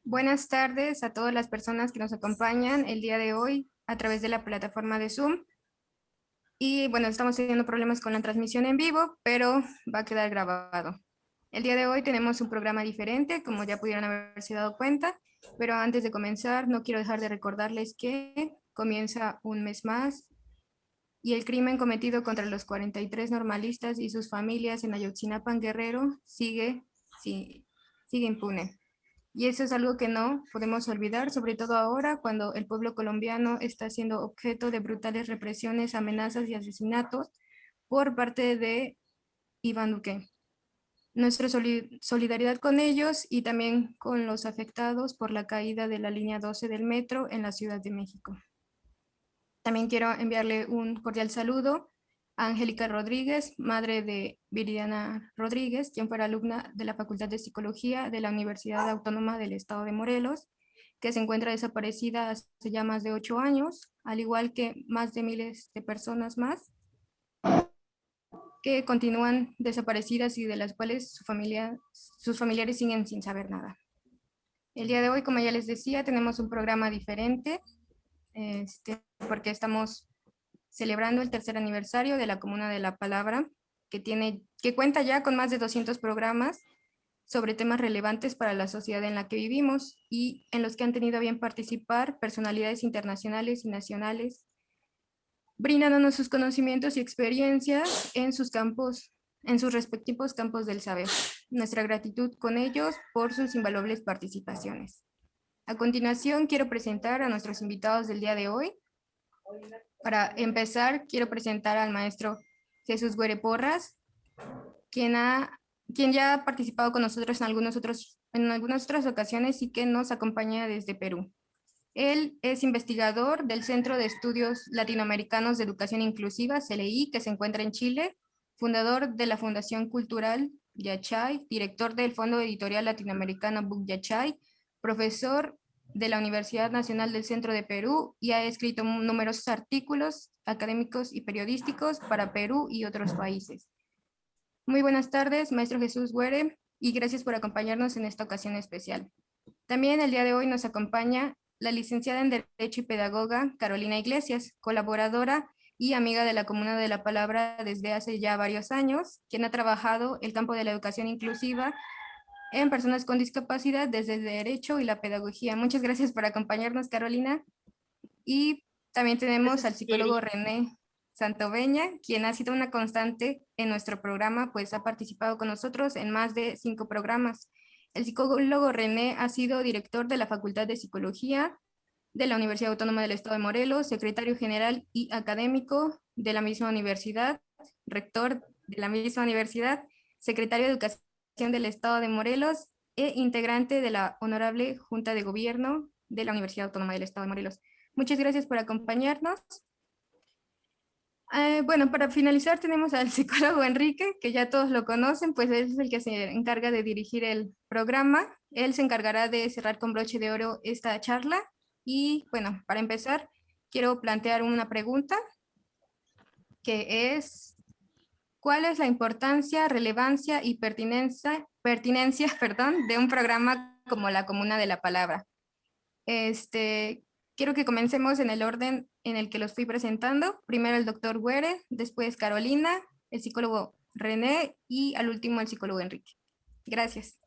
Buenas tardes a todas las personas que nos acompañan el día de hoy a través de la plataforma de Zoom. Y bueno, estamos teniendo problemas con la transmisión en vivo, pero va a quedar grabado. El día de hoy tenemos un programa diferente, como ya pudieron haberse dado cuenta, pero antes de comenzar no quiero dejar de recordarles que comienza un mes más y el crimen cometido contra los 43 normalistas y sus familias en Ayotzinapa, Guerrero, sigue impune. Y eso es algo que no podemos olvidar, sobre todo ahora cuando el pueblo colombiano está siendo objeto de brutales represiones, amenazas y asesinatos por parte de Iván Duque. Nuestra solidaridad con ellos y también con los afectados por la caída de la línea 12 del metro en la Ciudad de México. También quiero enviarle un cordial saludo a Angélica Rodríguez, madre de Viridiana Rodríguez, quien fuera alumna de la Facultad de Psicología de la Universidad Autónoma del Estado de Morelos, que se encuentra desaparecida hace ya más de 8 años, al igual que más de miles de personas más que continúan desaparecidas y de las cuales sus familiares siguen sin saber nada. El día de hoy, como ya les decía, tenemos un programa diferente, porque estamos celebrando el tercer aniversario de la Comuna de la Palabra, que cuenta ya con más de 200 programas sobre temas relevantes para la sociedad en la que vivimos y en los que han tenido a bien participar personalidades internacionales y nacionales, brindándonos sus conocimientos y experiencias en sus campos, en sus respectivos campos del saber. Nuestra gratitud con ellos por sus invaluables participaciones. A continuación, quiero presentar a nuestros invitados del día de hoy. Para empezar, quiero presentar al maestro Jesús Güere Porras, quien ya ha participado con nosotros en algunas otras ocasiones y que nos acompaña desde Perú. Él es investigador del Centro de Estudios Latinoamericanos de Educación Inclusiva, CLI, que se encuentra en Chile, fundador de la Fundación Cultural Yachay, director del Fondo Editorial Latinoamericano Book Yachay, profesor de la Universidad Nacional del Centro de Perú y ha escrito numerosos artículos académicos y periodísticos para Perú y otros países. Muy buenas tardes, maestro Jesús Güere, y gracias por acompañarnos en esta ocasión especial. También el día de hoy nos acompaña la licenciada en Derecho y Pedagoga Carolina Iglesias, colaboradora y amiga de la Comuna de la Palabra desde hace ya varios años, quien ha trabajado el campo de la educación inclusiva en personas con discapacidad desde el derecho y la pedagogía. Muchas gracias por acompañarnos, Carolina. Y también tenemos al psicólogo René Santoveña, quien ha sido una constante en nuestro programa, pues ha participado con nosotros en más de 5 programas. El psicólogo René ha sido director de la Facultad de Psicología de la Universidad Autónoma del Estado de Morelos, secretario general y académico de la misma universidad, rector de la misma universidad, secretario de Educación del Estado de Morelos e integrante de la Honorable Junta de Gobierno de la Universidad Autónoma del Estado de Morelos. Muchas gracias por acompañarnos. Bueno, para finalizar tenemos al psicólogo Enrique, que ya todos lo conocen, pues él es el que se encarga de dirigir el programa. Él se encargará de cerrar con broche de oro esta charla. Y bueno, para empezar, quiero plantear una pregunta, que es, ¿cuál es la importancia, relevancia y pertinencia, perdón, de un programa como la Comuna de la Palabra? Quiero que comencemos en el orden en el que los fui presentando. Primero el doctor Güere, después Carolina, el psicólogo René y al último el psicólogo Enrique. Gracias.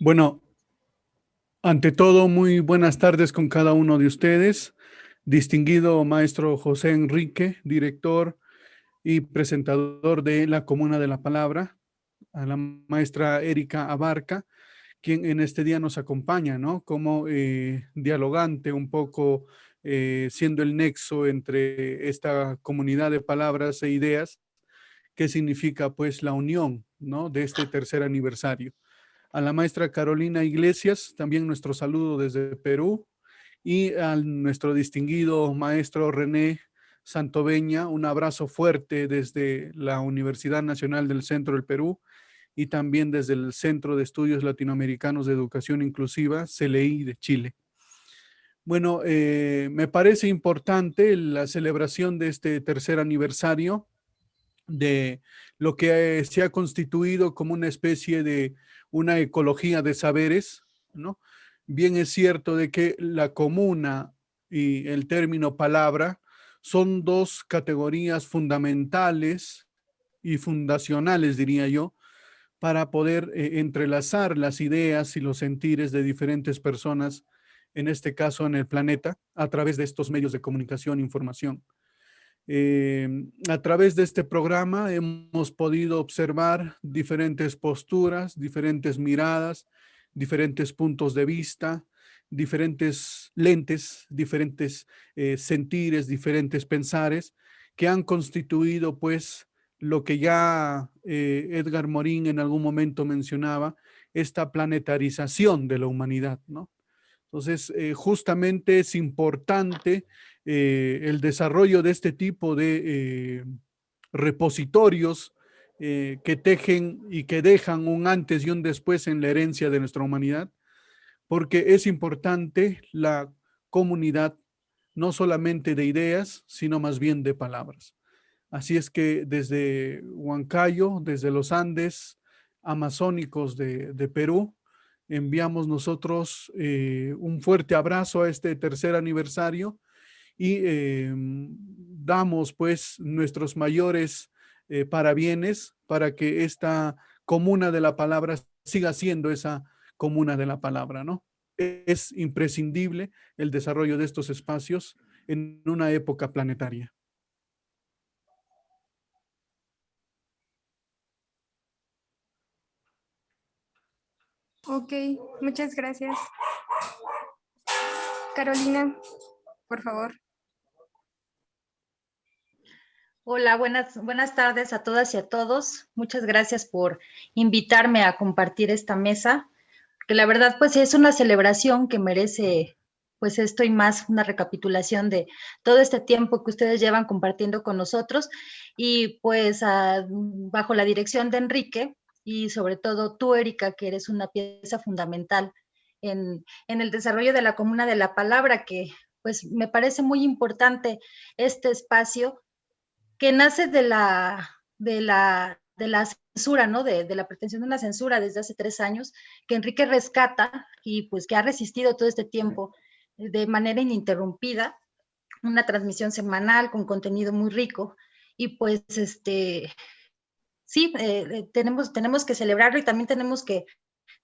Bueno, ante todo, muy buenas tardes con cada uno de ustedes. Distinguido maestro José Enrique, director y presentador de la Comuna de la Palabra, a la maestra Erika Abarca, quien en este día nos acompaña, ¿no? Como dialogante un poco, siendo el nexo entre esta comunidad de palabras e ideas, que significa pues la unión, ¿no? De este tercer aniversario. A la maestra Carolina Iglesias, también nuestro saludo desde Perú, y a nuestro distinguido maestro René Santoveña, un abrazo fuerte desde la Universidad Nacional del Centro del Perú y también desde el Centro de Estudios Latinoamericanos de Educación Inclusiva, CLI de Chile. Bueno, me parece importante la celebración de este tercer aniversario de lo que se ha constituido como una especie de una ecología de saberes, ¿no? Bien es cierto de que la comuna y el término palabra son dos categorías fundamentales y fundacionales, diría yo, para poder entrelazar las ideas y los sentires de diferentes personas, en este caso en el planeta, a través de estos medios de comunicación e información. A través de este programa hemos podido observar diferentes posturas, diferentes miradas, diferentes puntos de vista, diferentes lentes, diferentes sentires, diferentes pensares que han constituido pues lo que ya Edgar Morin en algún momento mencionaba, esta planetarización de la humanidad, ¿no? Entonces, justamente es importante el desarrollo de este tipo de repositorios que tejen y que dejan un antes y un después en la herencia de nuestra humanidad, porque es importante la comunidad, no solamente de ideas, sino más bien de palabras. Así es que desde Huancayo, desde los Andes amazónicos de Perú, enviamos nosotros un fuerte abrazo a este tercer aniversario y damos pues nuestros mayores parabienes para que esta comuna de la palabra siga siendo esa comuna de la palabra, ¿no? Es imprescindible el desarrollo de estos espacios en una época planetaria. Ok, muchas gracias. Carolina, por favor. Hola, buenas tardes a todas y a todos. Muchas gracias por invitarme a compartir esta mesa, que la verdad pues es una celebración que merece pues esto y más, una recapitulación de todo este tiempo que ustedes llevan compartiendo con nosotros y pues bajo la dirección de Enrique y sobre todo tú, Erika, que eres una pieza fundamental en el desarrollo de la Comuna de la Palabra, que pues me parece muy importante este espacio que nace de la censura, ¿no? De la pretensión de una censura desde hace 3 años, que Enrique rescata y pues que ha resistido todo este tiempo de manera ininterrumpida, una transmisión semanal con contenido muy rico y pues sí, tenemos que celebrarlo y también tenemos que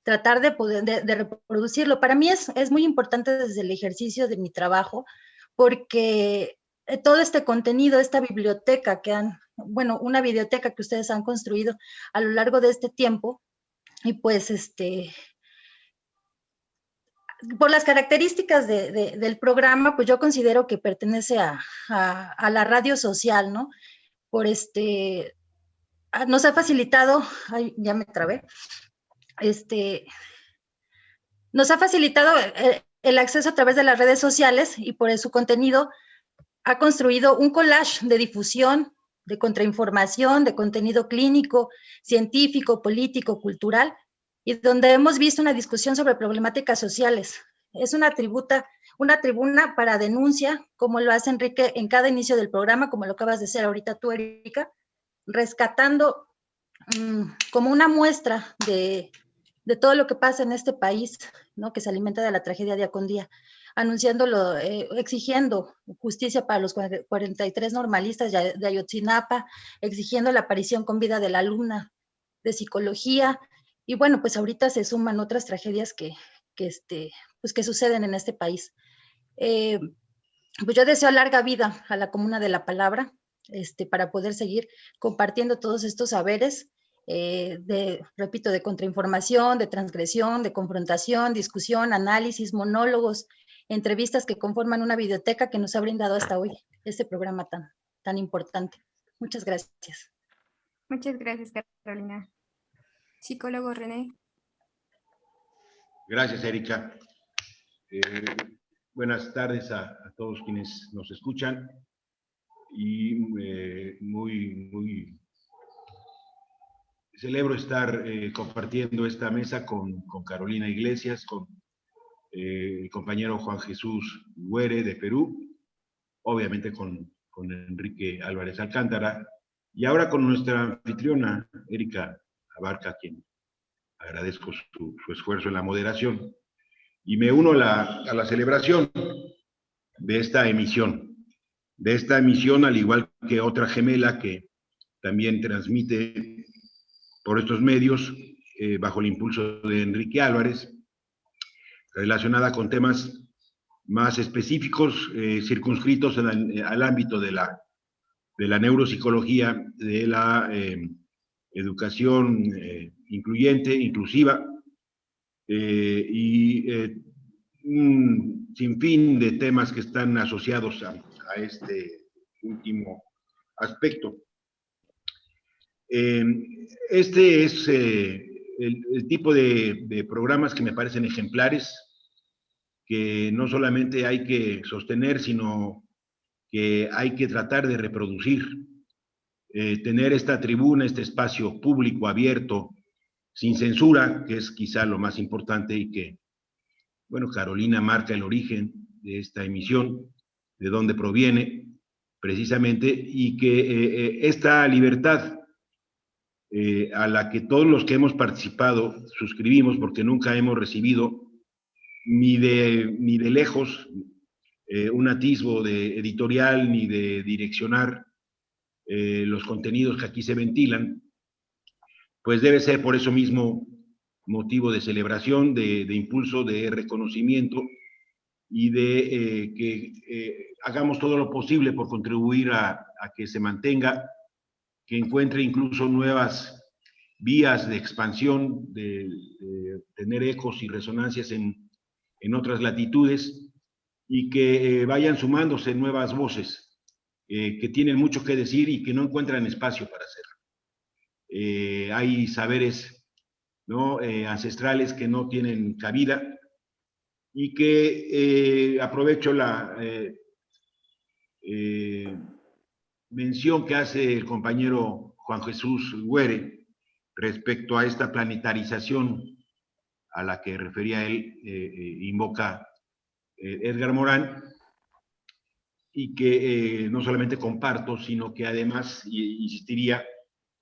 tratar de reproducirlo. Para mí es muy importante desde el ejercicio de mi trabajo porque todo este contenido, esta biblioteca una biblioteca que ustedes han construido a lo largo de este tiempo, y pues por las características del programa, pues yo considero que pertenece a la radio social, ¿no? Por nos ha facilitado, ay, ya me trabé, nos ha facilitado el acceso a través de las redes sociales y por su contenido ha construido un collage de difusión, de contrainformación, de contenido clínico, científico, político, cultural, y donde hemos visto una discusión sobre problemáticas sociales. Es una tribuna para denuncia, como lo hace Enrique en cada inicio del programa, como lo acabas de hacer ahorita tú, Erika, rescatando como una muestra de todo lo que pasa en este país, ¿no? Que se alimenta de la tragedia día con día, anunciándolo, exigiendo justicia para los 43 normalistas de Ayotzinapa, exigiendo la aparición con vida de la alumna de psicología, y bueno, pues ahorita se suman otras tragedias que suceden en este país. Pues yo deseo larga vida a la Comuna de la Palabra, para poder seguir compartiendo todos estos saberes, repito, de contrainformación, de transgresión, de confrontación, discusión, análisis, monólogos, entrevistas que conforman una biblioteca que nos ha brindado hasta hoy este programa tan importante. Muchas gracias. Muchas gracias, Carolina. Psicólogo René. Gracias, Erika. Buenas tardes a todos quienes nos escuchan y muy celebro estar compartiendo esta mesa con Carolina Iglesias, con el compañero Juan Jesús Güere de Perú, obviamente con Enrique Álvarez Alcántara Y ahora con nuestra anfitriona, Erika Abarca, a quien agradezco su esfuerzo en la moderación, y me uno a la celebración de esta emisión, al igual que otra gemela que también transmite por estos medios, bajo el impulso de Enrique Álvarez, relacionada con temas más específicos, circunscritos al ámbito de la neuropsicología, de la educación incluyente, inclusiva, y un sinfín de temas que están asociados a este último aspecto. Este es el tipo de programas que me parecen ejemplares, que no solamente hay que sostener, sino que hay que tratar de reproducir. Tener esta tribuna, este espacio público, abierto, sin censura, que es quizá lo más importante, y que, bueno, Carolina marca el origen de esta emisión, de dónde proviene precisamente, y que esta libertad a la que todos los que hemos participado suscribimos, porque nunca hemos recibido ni de lejos un atisbo de editorial, ni de direccionar los contenidos que aquí se ventilan, pues debe ser por eso mismo motivo de celebración, de impulso, de reconocimiento, y de que hagamos todo lo posible por contribuir a que se mantenga, que encuentre incluso nuevas vías de expansión, de tener ecos y resonancias en otras latitudes, y que vayan sumándose nuevas voces que tienen mucho que decir y que no encuentran espacio para hacerlo. Hay saberes, ¿no?, ancestrales que no tienen cabida, y que aprovecho la mención que hace el compañero Juan Jesús Güere respecto a esta planetarización a la que refería él, invoca Edgar Morán, y que no solamente comparto, sino que además insistiría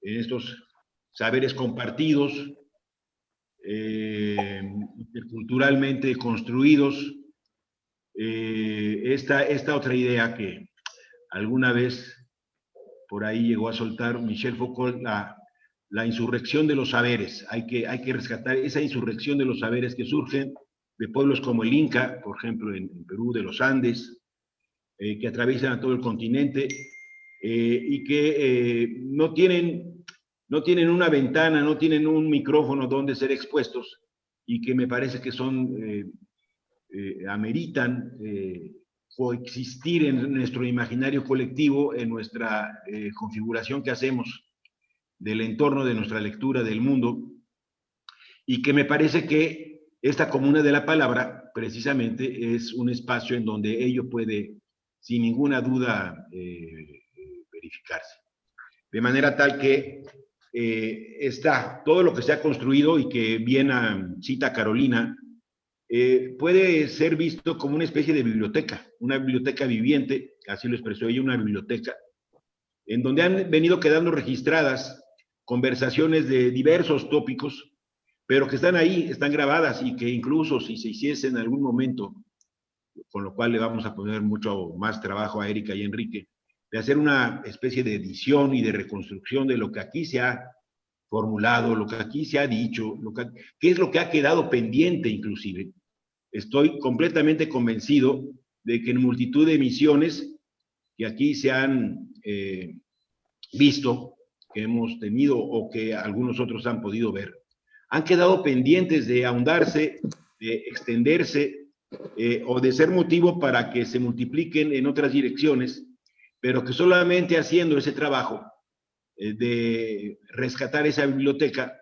en estos saberes compartidos, interculturalmente construidos. Esta otra idea que alguna vez por ahí llegó a soltar Michel Foucault, la insurrección de los saberes. Hay que rescatar esa insurrección de los saberes que surgen de pueblos como el Inca, por ejemplo, en Perú, de los Andes, que atraviesan a todo el continente, y que no tienen una ventana, no tienen un micrófono donde ser expuestos, y que me parece que ameritan coexistir en nuestro imaginario colectivo, en nuestra configuración que hacemos del entorno, de nuestra lectura del mundo, y que me parece que esta comuna de la palabra precisamente es un espacio en donde ello puede, sin ninguna duda, verificarse. De manera tal que está todo lo que se ha construido, y que bien cita Carolina, puede ser visto como una especie de biblioteca, una biblioteca viviente, así lo expresó ella, una biblioteca, en donde han venido quedando registradas conversaciones de diversos tópicos, pero que están ahí, están grabadas, y que incluso si se hiciese en algún momento, con lo cual le vamos a poner mucho más trabajo a Erika y Enrique, de hacer una especie de edición y de reconstrucción de lo que aquí se ha formulado, lo que aquí se ha dicho, qué es lo que ha quedado pendiente inclusive. Estoy completamente convencido de que en multitud de emisiones que aquí se han visto, que hemos tenido o que algunos otros han podido ver, han quedado pendientes de ahondarse, de extenderse, o de ser motivo para que se multipliquen en otras direcciones, pero que solamente haciendo ese trabajo de rescatar esa biblioteca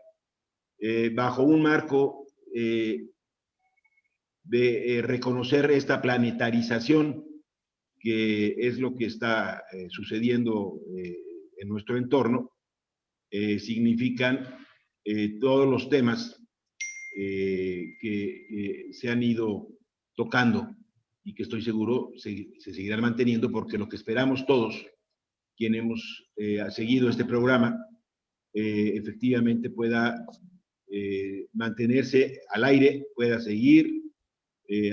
bajo un marco de reconocer esta planetarización, que es lo que está sucediendo en nuestro entorno, significan todos los temas que se han ido tocando, y que estoy seguro se seguirán manteniendo, porque lo que esperamos todos quien hemos seguido este programa, efectivamente pueda mantenerse al aire, pueda seguir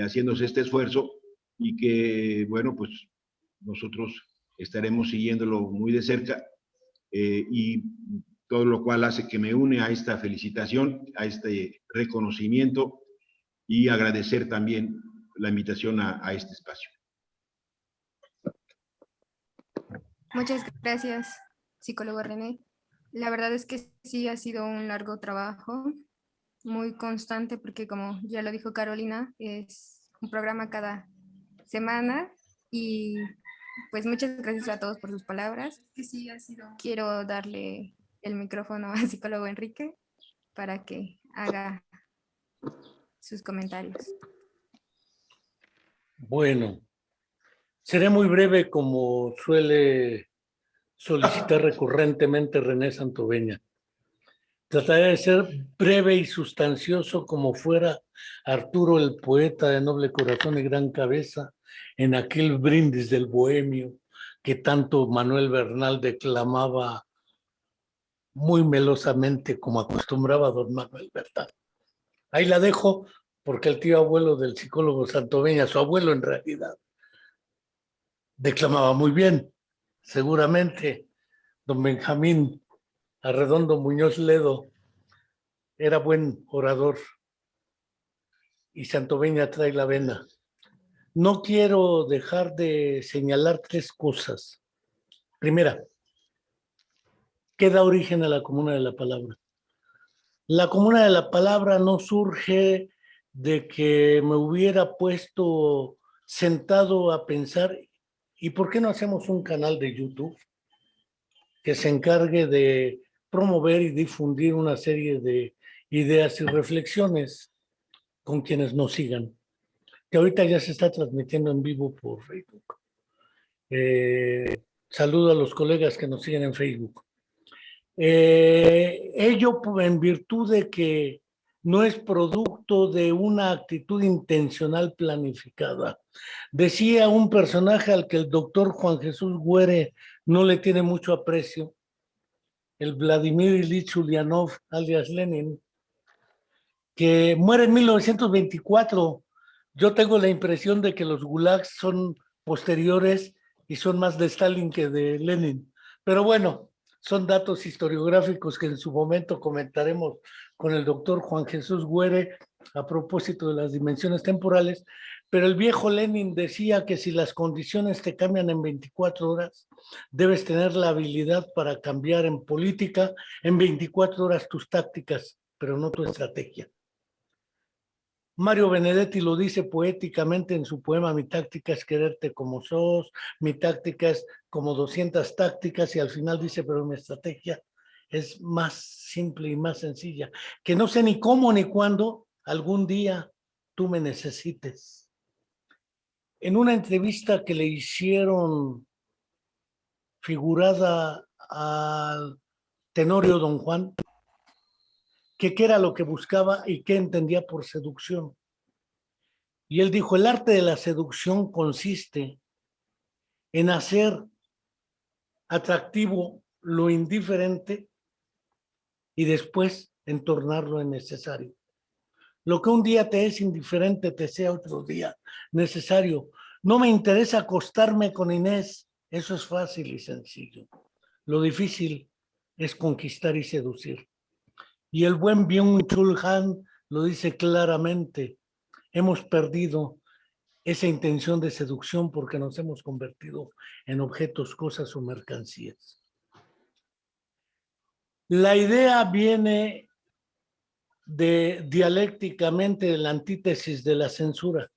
haciéndose este esfuerzo y que, bueno, pues nosotros estaremos siguiéndolo muy de cerca y todo lo cual hace que me une a esta felicitación, a este reconocimiento y agradecer también la invitación a este espacio. Muchas gracias, psicólogo René. La verdad es que sí ha sido un largo trabajo, muy constante, porque como ya lo dijo Carolina, es un programa cada semana y pues muchas gracias a todos por sus palabras. Que sí ha sido... Quiero darle el micrófono al psicólogo Enrique para que haga sus comentarios. Bueno, seré muy breve como suele solicitar recurrentemente René Santoveña. Trataré de ser breve y sustancioso como fuera Arturo el poeta de noble corazón y gran cabeza en aquel brindis del bohemio que tanto Manuel Bernal declamaba muy melosamente como acostumbraba don Manuel Bernal. Ahí la dejo porque el tío abuelo del psicólogo Santoveña, su abuelo en realidad, declamaba muy bien. Seguramente don Benjamín Arredondo Muñoz Ledo era buen orador y Santoveña trae la vena. No quiero dejar de señalar tres cosas. Primera, ¿qué da origen a la Comuna de la Palabra? La Comuna de la Palabra no surge de que me hubiera puesto sentado a pensar, ¿y por qué no hacemos un canal de YouTube que se encargue de promover y difundir una serie de ideas y reflexiones con quienes nos sigan? Que ahorita ya se está transmitiendo en vivo por Facebook. Saludo a los colegas que nos siguen en Facebook. Ello en virtud de que no es producto de una actitud intencional planificada. Decía un personaje al que el doctor Juan Jesús Güere no le tiene mucho aprecio, el Vladimir Ilich Ulyanov, alias Lenin, que muere en 1924. Yo tengo la impresión de que los gulags son posteriores y son más de Stalin que de Lenin. Pero bueno, son datos historiográficos que en su momento comentaremos con el doctor Juan Jesús Güere a propósito de las dimensiones temporales. Pero el viejo Lenin decía que si las condiciones te cambian en 24 horas, debes tener la habilidad para cambiar en política en 24 horas tus tácticas, pero no tu estrategia. Mario Benedetti lo dice poéticamente en su poema Mi táctica es quererte como sos, mi táctica es como 200 tácticas, y al final dice, pero mi estrategia es más simple y más sencilla, que no sé ni cómo ni cuándo algún día tú me necesites. En una entrevista que le hicieron figurada al Tenorio Don Juan, que qué era lo que buscaba y qué entendía por seducción. Y él dijo, el arte de la seducción consiste en hacer atractivo lo indiferente y después en tornarlo en necesario. Lo que un día te es indiferente te sea otro día necesario. No me interesa acostarme con Inés, eso es fácil y sencillo. Lo difícil es conquistar y seducir. Y el buen Byung-Chul Han lo dice claramente, hemos perdido esa intención de seducción porque nos hemos convertido en objetos, cosas o mercancías. La idea viene dialécticamente de la antítesis de la censura.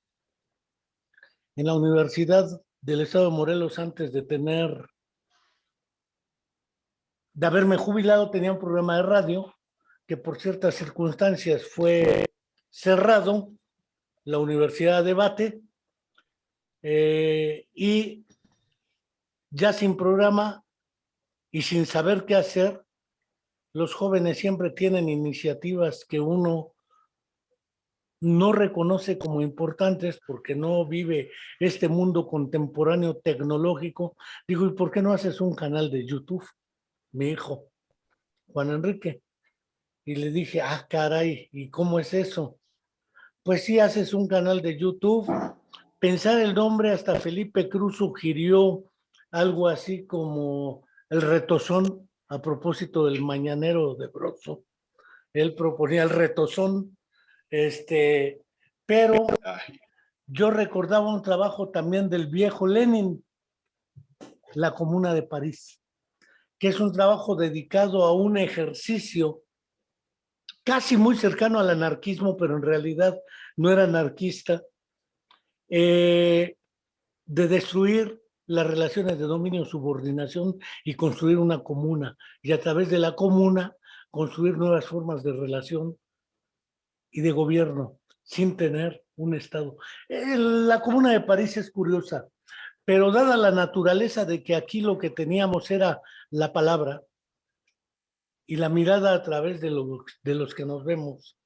En la Universidad del Estado de Morelos, antes de haberme jubilado, tenía un programa de radio que por ciertas circunstancias fue cerrado, la Universidad Debate, y ya sin programa y sin saber qué hacer, los jóvenes siempre tienen iniciativas que uno no reconoce como importantes porque no vive este mundo contemporáneo tecnológico. Digo, ¿y por qué no haces un canal de YouTube? Mi hijo, Juan Enrique. Y le dije, ah, caray, ¿y cómo es eso? Pues sí, haces un canal de YouTube. Pensar el nombre, hasta Felipe Cruz sugirió algo así como el retozón, a propósito del mañanero de Broso. Él proponía el retozón, pero yo recordaba un trabajo también del viejo Lenin, La Comuna de París, que es un trabajo dedicado a un ejercicio casi muy cercano al anarquismo, pero en realidad no era anarquista, de destruir las relaciones de dominio-subordinación y construir una comuna, y a través de la comuna construir nuevas formas de relación y de gobierno, sin tener un Estado. La Comuna de París es curiosa, pero dada la naturaleza de que aquí lo que teníamos era la palabra y la mirada a través de los que nos vemos,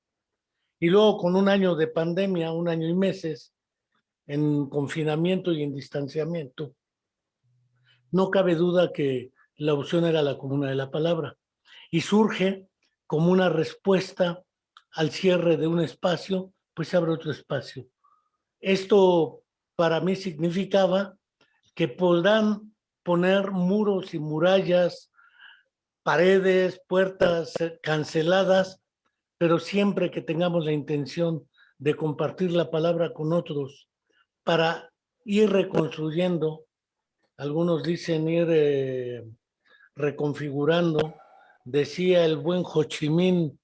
y luego con un año de pandemia, un año y meses, en confinamiento y en distanciamiento, no cabe duda que la opción era la Comuna de la Palabra, y surge como una respuesta al cierre de un espacio, pues se abre otro espacio. Esto para mí significaba que podrán poner muros y murallas, paredes, puertas canceladas, pero siempre que tengamos la intención de compartir la palabra con otros para ir reconstruyendo, algunos dicen ir reconfigurando, decía el buen Ho Chi Minh,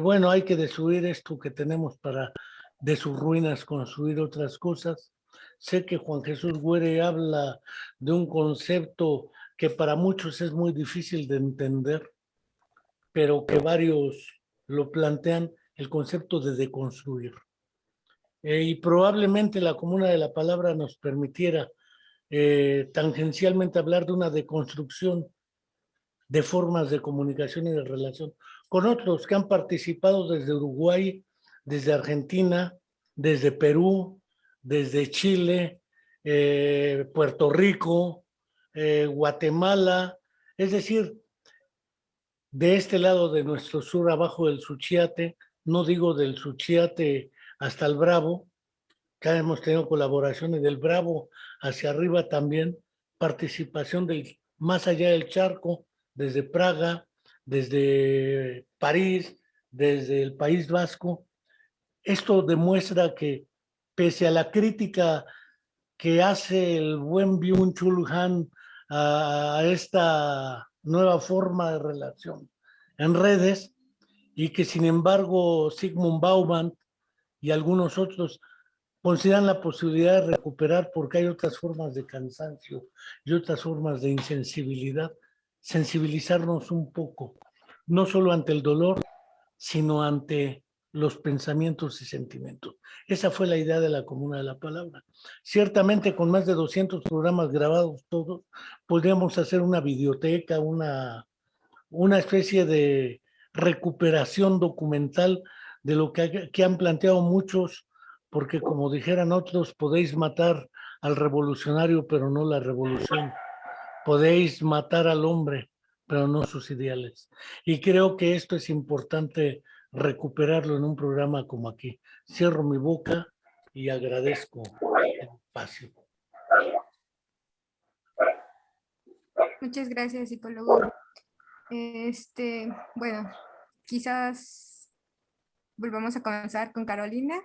bueno, hay que destruir esto que tenemos para de sus ruinas construir otras cosas. Sé que Juan Jesús Güere habla de un concepto que para muchos es muy difícil de entender, pero que varios lo plantean, el concepto de deconstruir. Y probablemente la Comuna de la Palabra nos permitiera tangencialmente hablar de una deconstrucción de formas de comunicación y de relación con otros que han participado desde Uruguay, desde Argentina, desde Perú, desde Chile, Puerto Rico, Guatemala, es decir, de este lado de nuestro sur, abajo del Suchiate, no digo del Suchiate hasta el Bravo, que hemos tenido colaboraciones del Bravo hacia arriba también, participación del más allá del charco, desde Praga, desde París, desde el País Vasco. Esto demuestra que pese a la crítica que hace el buen Byung-Chul Han a esta nueva forma de relación en redes, y que sin embargo Zygmunt Bauman y algunos otros consideran la posibilidad de recuperar, porque hay otras formas de cansancio y otras formas de insensibilidad, sensibilizarnos un poco, no solo ante el dolor, sino ante los pensamientos y sentimientos. Esa fue la idea de la Comuna de la Palabra. Ciertamente con más de 200 programas grabados todos, podríamos hacer una videoteca, una especie de recuperación documental de lo que han planteado muchos, porque como dijeran otros, podéis matar al revolucionario, pero no la revolución. Podéis matar al hombre, pero no sus ideales. Y creo que esto es importante recuperarlo en un programa como aquí. Cierro mi boca y agradezco el espacio. Muchas gracias, psicólogo. Bueno, quizás volvamos a comenzar con Carolina.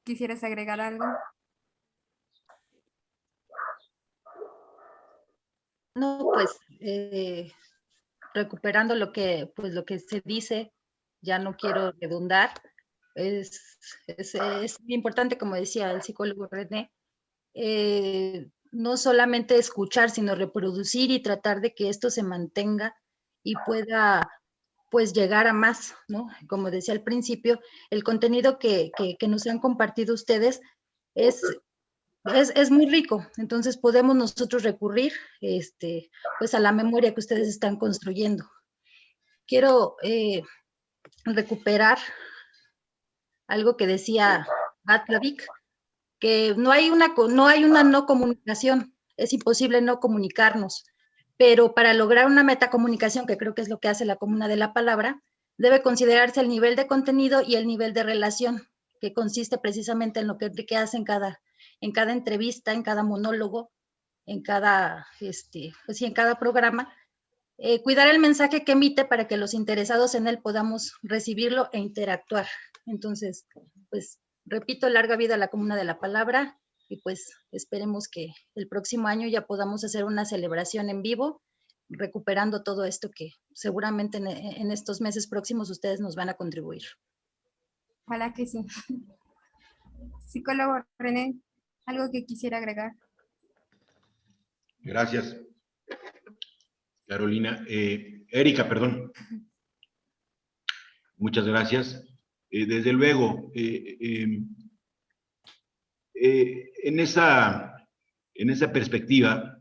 ¿Quisieras agregar algo? No, pues recuperando lo que se dice, ya no quiero redundar. Es muy importante, como decía el psicólogo René, no solamente escuchar, sino reproducir y tratar de que esto se mantenga y pueda pues llegar a más, ¿no? Como decía al principio, el contenido que nos han compartido ustedes es muy rico, entonces podemos nosotros recurrir pues a la memoria que ustedes están construyendo. Quiero recuperar algo que decía Václavic, que no hay una no comunicación, es imposible no comunicarnos, pero para lograr una metacomunicación, que creo que es lo que hace la comuna de la palabra, debe considerarse el nivel de contenido y el nivel de relación, que consiste precisamente en lo que Enrique hace en cada entrevista, en cada monólogo, en cada, pues sí, en cada programa, cuidar el mensaje que emite para que los interesados en él podamos recibirlo e interactuar. Entonces, pues, repito, larga vida a la comuna de la palabra, y pues esperemos que el próximo año ya podamos hacer una celebración en vivo, recuperando todo esto que seguramente en estos meses próximos ustedes nos van a contribuir. Ojalá que sí. Psicólogo René, ¿algo que quisiera agregar? Gracias, Carolina. Erika, perdón. Muchas gracias. Desde luego, en esa perspectiva,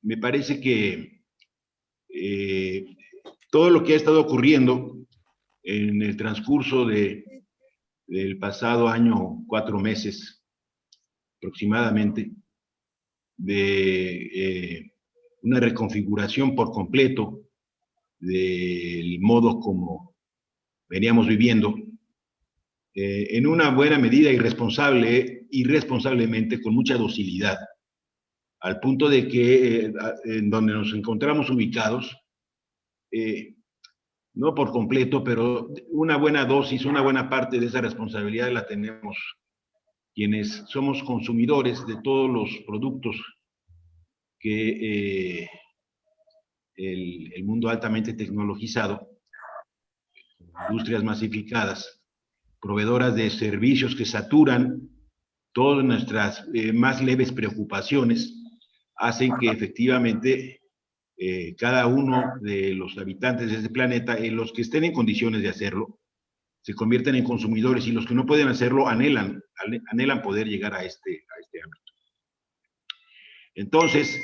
me parece que todo lo que ha estado ocurriendo en el transcurso del pasado año, 4 meses aproximadamente, de una reconfiguración por completo del modo como veníamos viviendo, en una buena medida irresponsablemente, con mucha docilidad, al punto de que en donde nos encontramos ubicados, no por completo, pero una buena dosis, una buena parte de esa responsabilidad la tenemos quienes somos consumidores de todos los productos que el mundo altamente tecnologizado, industrias masificadas, proveedoras de servicios que saturan todas nuestras más leves preocupaciones, hacen que efectivamente cada uno de los habitantes de este planeta, los que estén en condiciones de hacerlo, se convierten en consumidores, y los que no pueden hacerlo anhelan poder llegar a este ámbito. Entonces,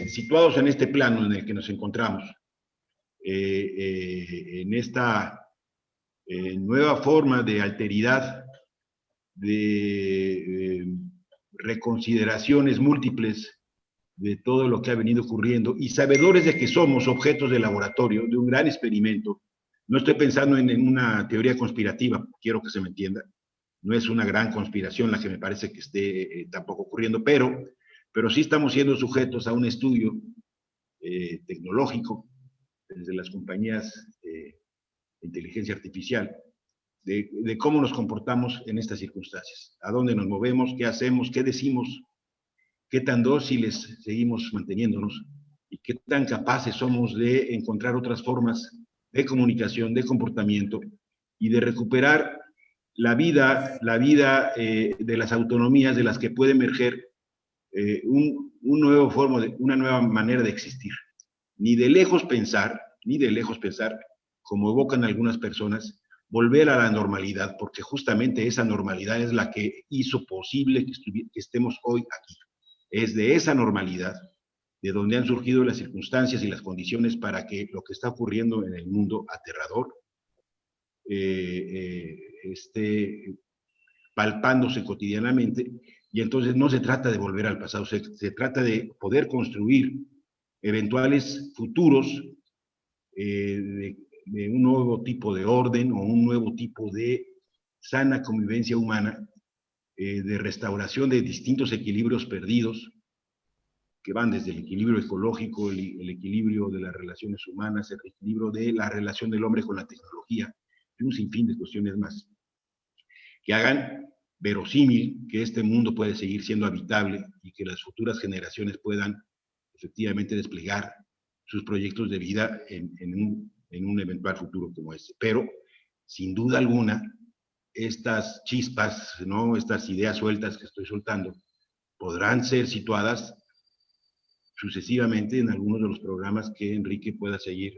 situados en este plano en el que nos encontramos, en esta nueva forma de alteridad, de reconsideraciones múltiples de todo lo que ha venido ocurriendo, y sabedores de que somos objetos de laboratorio, de un gran experimento. No estoy pensando en una teoría conspirativa, quiero que se me entienda. No es una gran conspiración la que me parece que esté tampoco ocurriendo, pero sí estamos siendo sujetos a un estudio tecnológico desde las compañías de inteligencia artificial, de cómo nos comportamos en estas circunstancias, a dónde nos movemos, qué hacemos, qué decimos, qué tan dóciles seguimos manteniéndonos y qué tan capaces somos de encontrar otras formas de comunicación, de comportamiento y de recuperar la vida de las autonomías de las que puede emerger una nueva manera de existir. Ni de lejos pensar, como evocan algunas personas, volver a la normalidad, porque justamente esa normalidad es la que hizo posible que estemos hoy aquí. Es de esa normalidad de donde han surgido las circunstancias y las condiciones para que lo que está ocurriendo en el mundo aterrador esté palpándose cotidianamente. Y entonces no se trata de volver al pasado, se trata de poder construir eventuales futuros de un nuevo tipo de orden o un nuevo tipo de sana convivencia humana, de restauración de distintos equilibrios perdidos, que van desde el equilibrio ecológico, el equilibrio de las relaciones humanas, el equilibrio de la relación del hombre con la tecnología, y un sinfín de cuestiones más, que hagan verosímil que este mundo puede seguir siendo habitable y que las futuras generaciones puedan efectivamente desplegar sus proyectos de vida en un eventual futuro como este. Pero, sin duda alguna, estas chispas, ¿no?, estas ideas sueltas que estoy soltando, podrán ser situadas sucesivamente en algunos de los programas que Enrique pueda seguir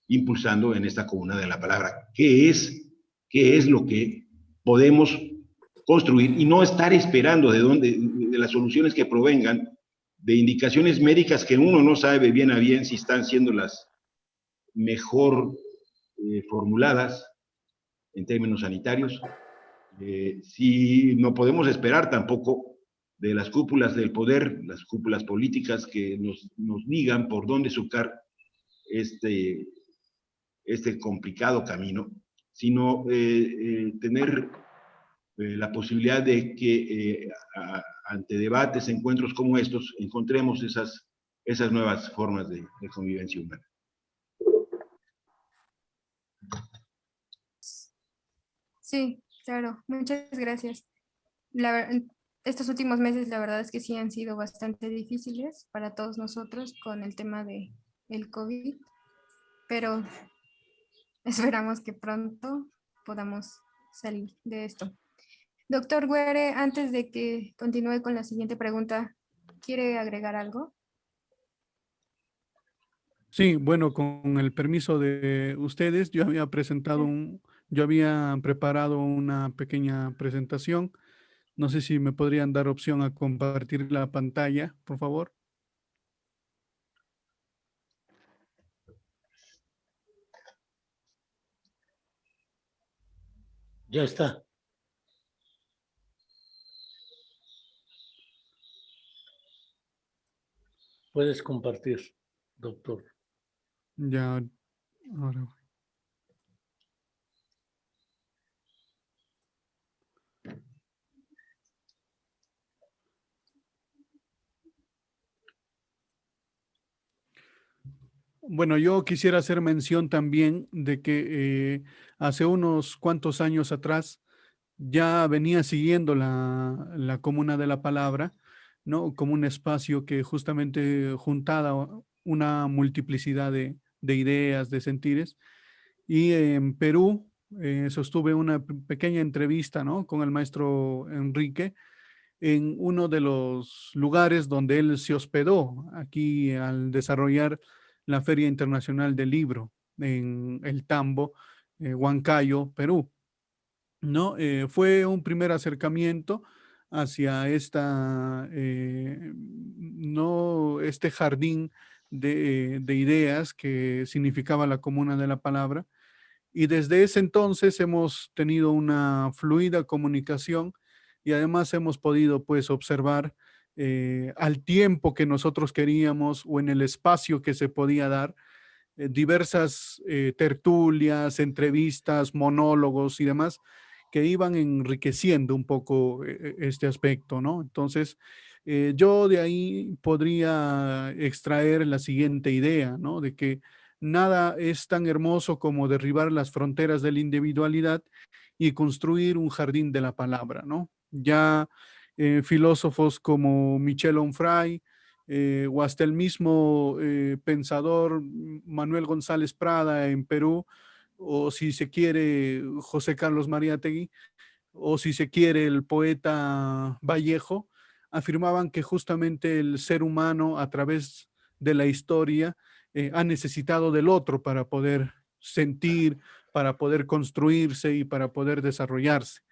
impulsando en esta comuna de la palabra. ¿Qué es lo que podemos construir y no estar esperando de las soluciones que provengan de indicaciones médicas que uno no sabe bien a bien si están siendo las mejor formuladas, en términos sanitarios. Si no podemos esperar tampoco de las cúpulas del poder, las cúpulas políticas que nos digan por dónde surcar este complicado camino, sino tener la posibilidad de que ante debates, encuentros como estos, encontremos esas nuevas formas de convivencia humana. Sí, claro. Muchas gracias. Estos últimos meses, la verdad es que sí han sido bastante difíciles para todos nosotros con el tema del COVID, pero esperamos que pronto podamos salir de esto. Doctor Guere, antes de que continúe con la siguiente pregunta, ¿quiere agregar algo? Sí, bueno, con el permiso de ustedes, yo había preparado una pequeña presentación. No sé si me podrían dar opción a compartir la pantalla, por favor. Ya está. Puedes compartir, doctor. Ya, ahora. Bueno, yo quisiera hacer mención también de que hace unos cuantos años atrás ya venía siguiendo la Comuna de la Palabra, ¿no? Como un espacio que justamente juntaba una multiplicidad de ideas, de sentires. Y en Perú sostuve una pequeña entrevista, ¿no? Con el maestro Enrique en uno de los lugares donde él se hospedó aquí al desarrollar la Feria Internacional del Libro en El Tambo, Huancayo, Perú. ¿No? Fue un primer acercamiento hacia no, este jardín de ideas que significaba la Comuna de la Palabra. Y desde ese entonces hemos tenido una fluida comunicación y además hemos podido pues observar al tiempo que nosotros queríamos o en el espacio que se podía dar diversas tertulias, entrevistas, monólogos y demás que iban enriqueciendo un poco este aspecto, ¿no? Entonces, yo de ahí podría extraer la siguiente idea, ¿no? De que nada es tan hermoso como derribar las fronteras de la individualidad y construir un jardín de la palabra, ¿no? Ya filósofos como Michel Onfray, o hasta el mismo pensador Manuel González Prada en Perú, o si se quiere José Carlos Mariátegui, o si se quiere el poeta Vallejo, afirmaban que justamente el ser humano a través de la historia ha necesitado del otro para poder sentir, para poder construirse y para poder desarrollarse.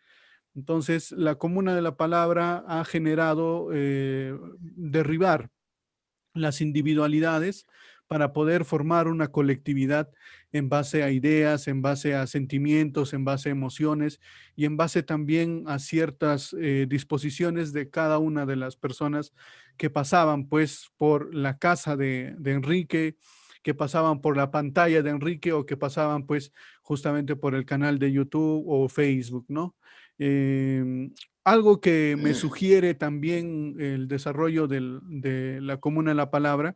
Entonces, la Comuna de la Palabra ha generado derribar las individualidades para poder formar una colectividad en base a ideas, en base a sentimientos, en base a emociones y en base también a ciertas disposiciones de cada una de las personas que pasaban pues por la casa de Enrique, que pasaban por la pantalla de Enrique o que pasaban pues justamente por el canal de YouTube o Facebook, ¿no? Algo que me sugiere también el desarrollo de la Comuna de la Palabra,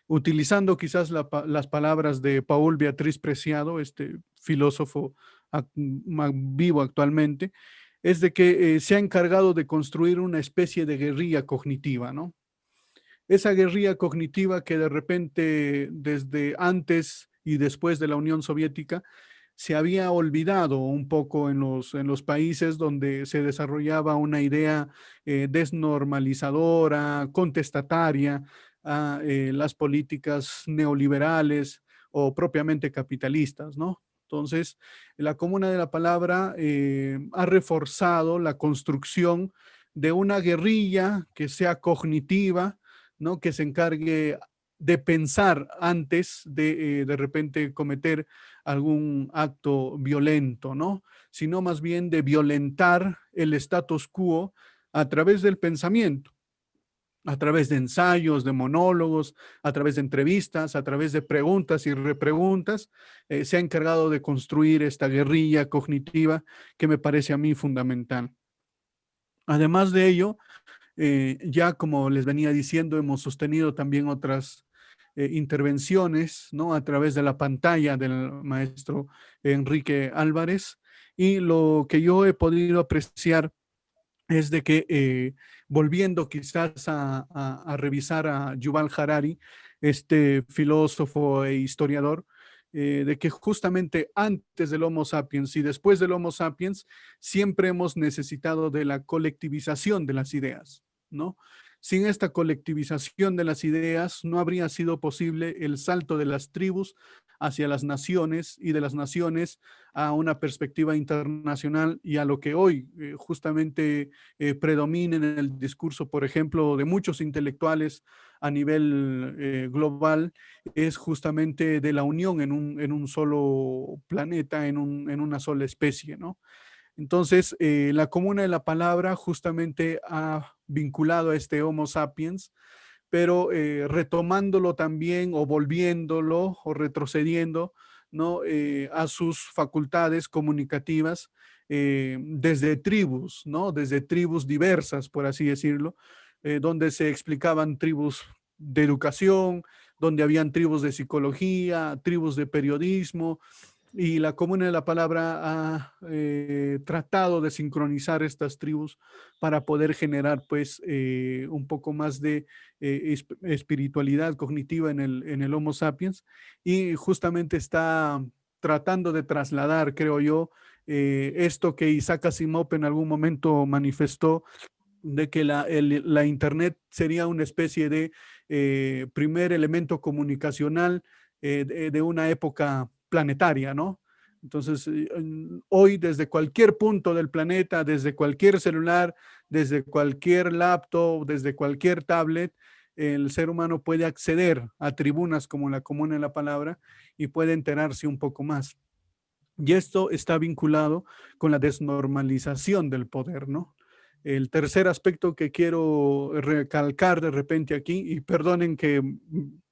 utilizando quizás las palabras de Paul Beatriz Preciado, este filósofo vivo actualmente, es de que se ha encargado de construir una especie de guerrilla cognitiva, ¿no? Esa guerrilla cognitiva que de repente desde antes y después de la Unión Soviética se había olvidado un poco en los países donde se desarrollaba una idea desnormalizadora, contestataria a las políticas neoliberales o propiamente capitalistas, ¿no? Entonces, la Comuna de la Palabra ha reforzado la construcción de una guerrilla que sea cognitiva, ¿no? Que se encargue de pensar antes de repente cometer algún acto violento, ¿no? Sino más bien de violentar el status quo a través del pensamiento, a través de ensayos, de monólogos, a través de entrevistas, a través de preguntas y repreguntas. Se ha encargado de construir esta guerrilla cognitiva que me parece a mí fundamental. Además de ello, ya como les venía diciendo, hemos sostenido también otras intervenciones, ¿no? A través de la pantalla del maestro Enrique Álvarez, y lo que yo he podido apreciar es de que volviendo quizás a revisar a Yuval Harari, este filósofo e historiador, de que justamente antes del Homo sapiens y después del Homo sapiens siempre hemos necesitado de la colectivización de las ideas, ¿no? Sin esta colectivización de las ideas no habría sido posible el salto de las tribus hacia las naciones y de las naciones a una perspectiva internacional y a lo que hoy justamente predomina en el discurso, por ejemplo, de muchos intelectuales a nivel global, es justamente de la unión en un solo planeta, en una sola especie, ¿no? Entonces, la comuna de la palabra justamente ha vinculado a este Homo sapiens, pero retomándolo también o volviéndolo o retrocediendo, ¿no? A sus facultades comunicativas desde tribus, ¿no? Desde tribus diversas, por así decirlo, donde se explicaban tribus de educación, donde habían tribus de psicología, tribus de periodismo, y la Comuna de la Palabra ha tratado de sincronizar estas tribus para poder generar pues un poco más de espiritualidad cognitiva en el Homo sapiens, y justamente está tratando de trasladar, creo yo, esto que Isaac Asimov en algún momento manifestó, de que la Internet sería una especie de primer elemento comunicacional de una época planetaria, ¿no? Entonces, hoy desde cualquier punto del planeta, desde cualquier celular, desde cualquier laptop, desde cualquier tablet, el ser humano puede acceder a tribunas como la Comuna de la Palabra y puede enterarse un poco más. Y esto está vinculado con la desnormalización del poder, ¿no? El tercer aspecto que quiero recalcar de repente aquí, y perdonen que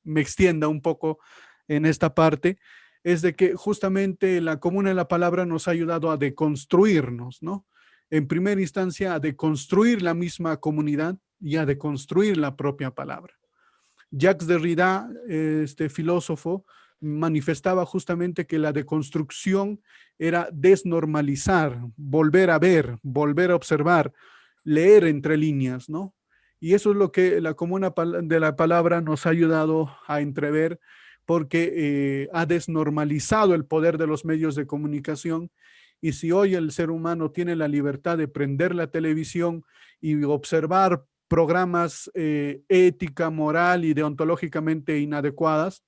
me extienda un poco en esta parte, es de que justamente la Comuna de la Palabra nos ha ayudado a deconstruirnos, ¿no? En primera instancia, a deconstruir la misma comunidad y a deconstruir la propia palabra. Jacques Derrida, este filósofo, manifestaba justamente que la deconstrucción era desnormalizar, volver a ver, volver a observar, leer entre líneas, ¿no? Y eso es lo que la Comuna de la Palabra nos ha ayudado a entrever, porque ha desnormalizado el poder de los medios de comunicación. Y si hoy el ser humano tiene la libertad de prender la televisión y observar programas ética, moral y deontológicamente inadecuadas,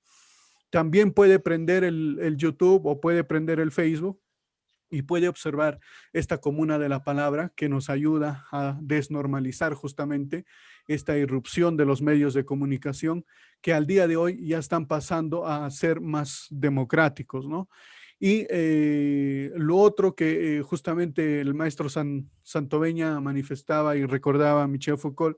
también puede prender el YouTube o puede prender el Facebook y puede observar esta Comuna de la Palabra que nos ayuda a desnormalizar justamente esta irrupción de los medios de comunicación que al día de hoy ya están pasando a ser más democráticos, ¿no? Y lo otro que justamente el maestro Santoveña manifestaba y recordaba a Michel Foucault,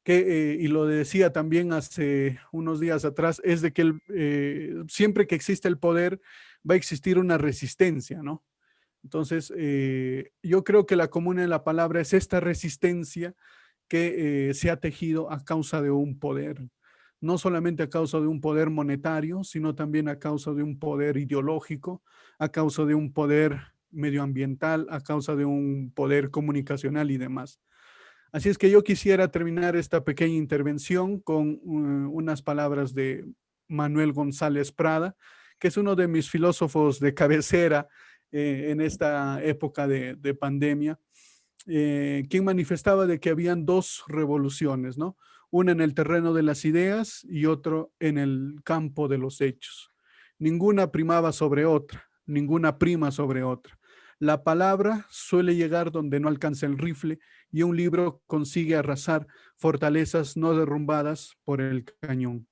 que, y lo decía también hace unos días atrás, es de que siempre que existe el poder va a existir una resistencia, ¿no? Entonces, yo creo que la Comuna de la Palabra es esta resistencia que se ha tejido a causa de un poder, no solamente a causa de un poder monetario, sino también a causa de un poder ideológico, a causa de un poder medioambiental, a causa de un poder comunicacional y demás. Así es que yo quisiera terminar esta pequeña intervención con unas palabras de Manuel González Prada, que es uno de mis filósofos de cabecera en esta época de pandemia, quien manifestaba de que habían dos revoluciones, ¿no? Una en el terreno de las ideas y otro en el campo de los hechos. Ninguna primaba sobre otra, ninguna prima sobre otra. La palabra suele llegar donde no alcanza el rifle y un libro consigue arrasar fortalezas no derrumbadas por el cañón.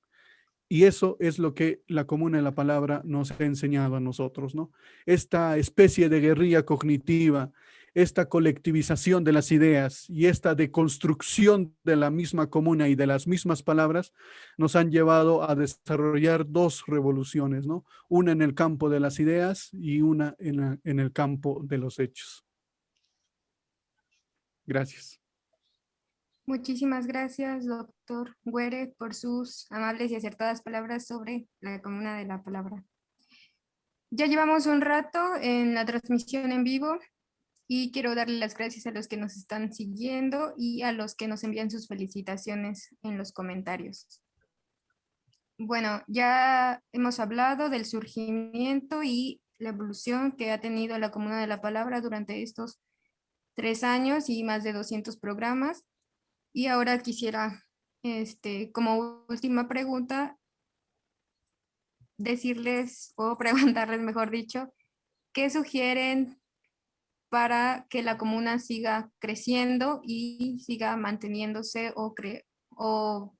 Y eso es lo que la Comuna de la Palabra nos ha enseñado a nosotros, ¿no? Esta especie de guerrilla cognitiva, esta colectivización de las ideas y esta deconstrucción de la misma comuna y de las mismas palabras nos han llevado a desarrollar dos revoluciones, ¿no? Una en el campo de las ideas y una en el campo de los hechos. Gracias. Muchísimas gracias, doctor Güere, por sus amables y acertadas palabras sobre la Comuna de la Palabra. Ya llevamos un rato en la transmisión en vivo y quiero darle las gracias a los que nos están siguiendo y a los que nos envían sus felicitaciones en los comentarios. Bueno, ya hemos hablado del surgimiento y la evolución que ha tenido la Comuna de la Palabra durante estos 3 años y más de 200 programas. Y ahora quisiera, como última pregunta, decirles o preguntarles, mejor dicho, ¿qué sugieren para que la comuna siga creciendo y siga manteniéndose o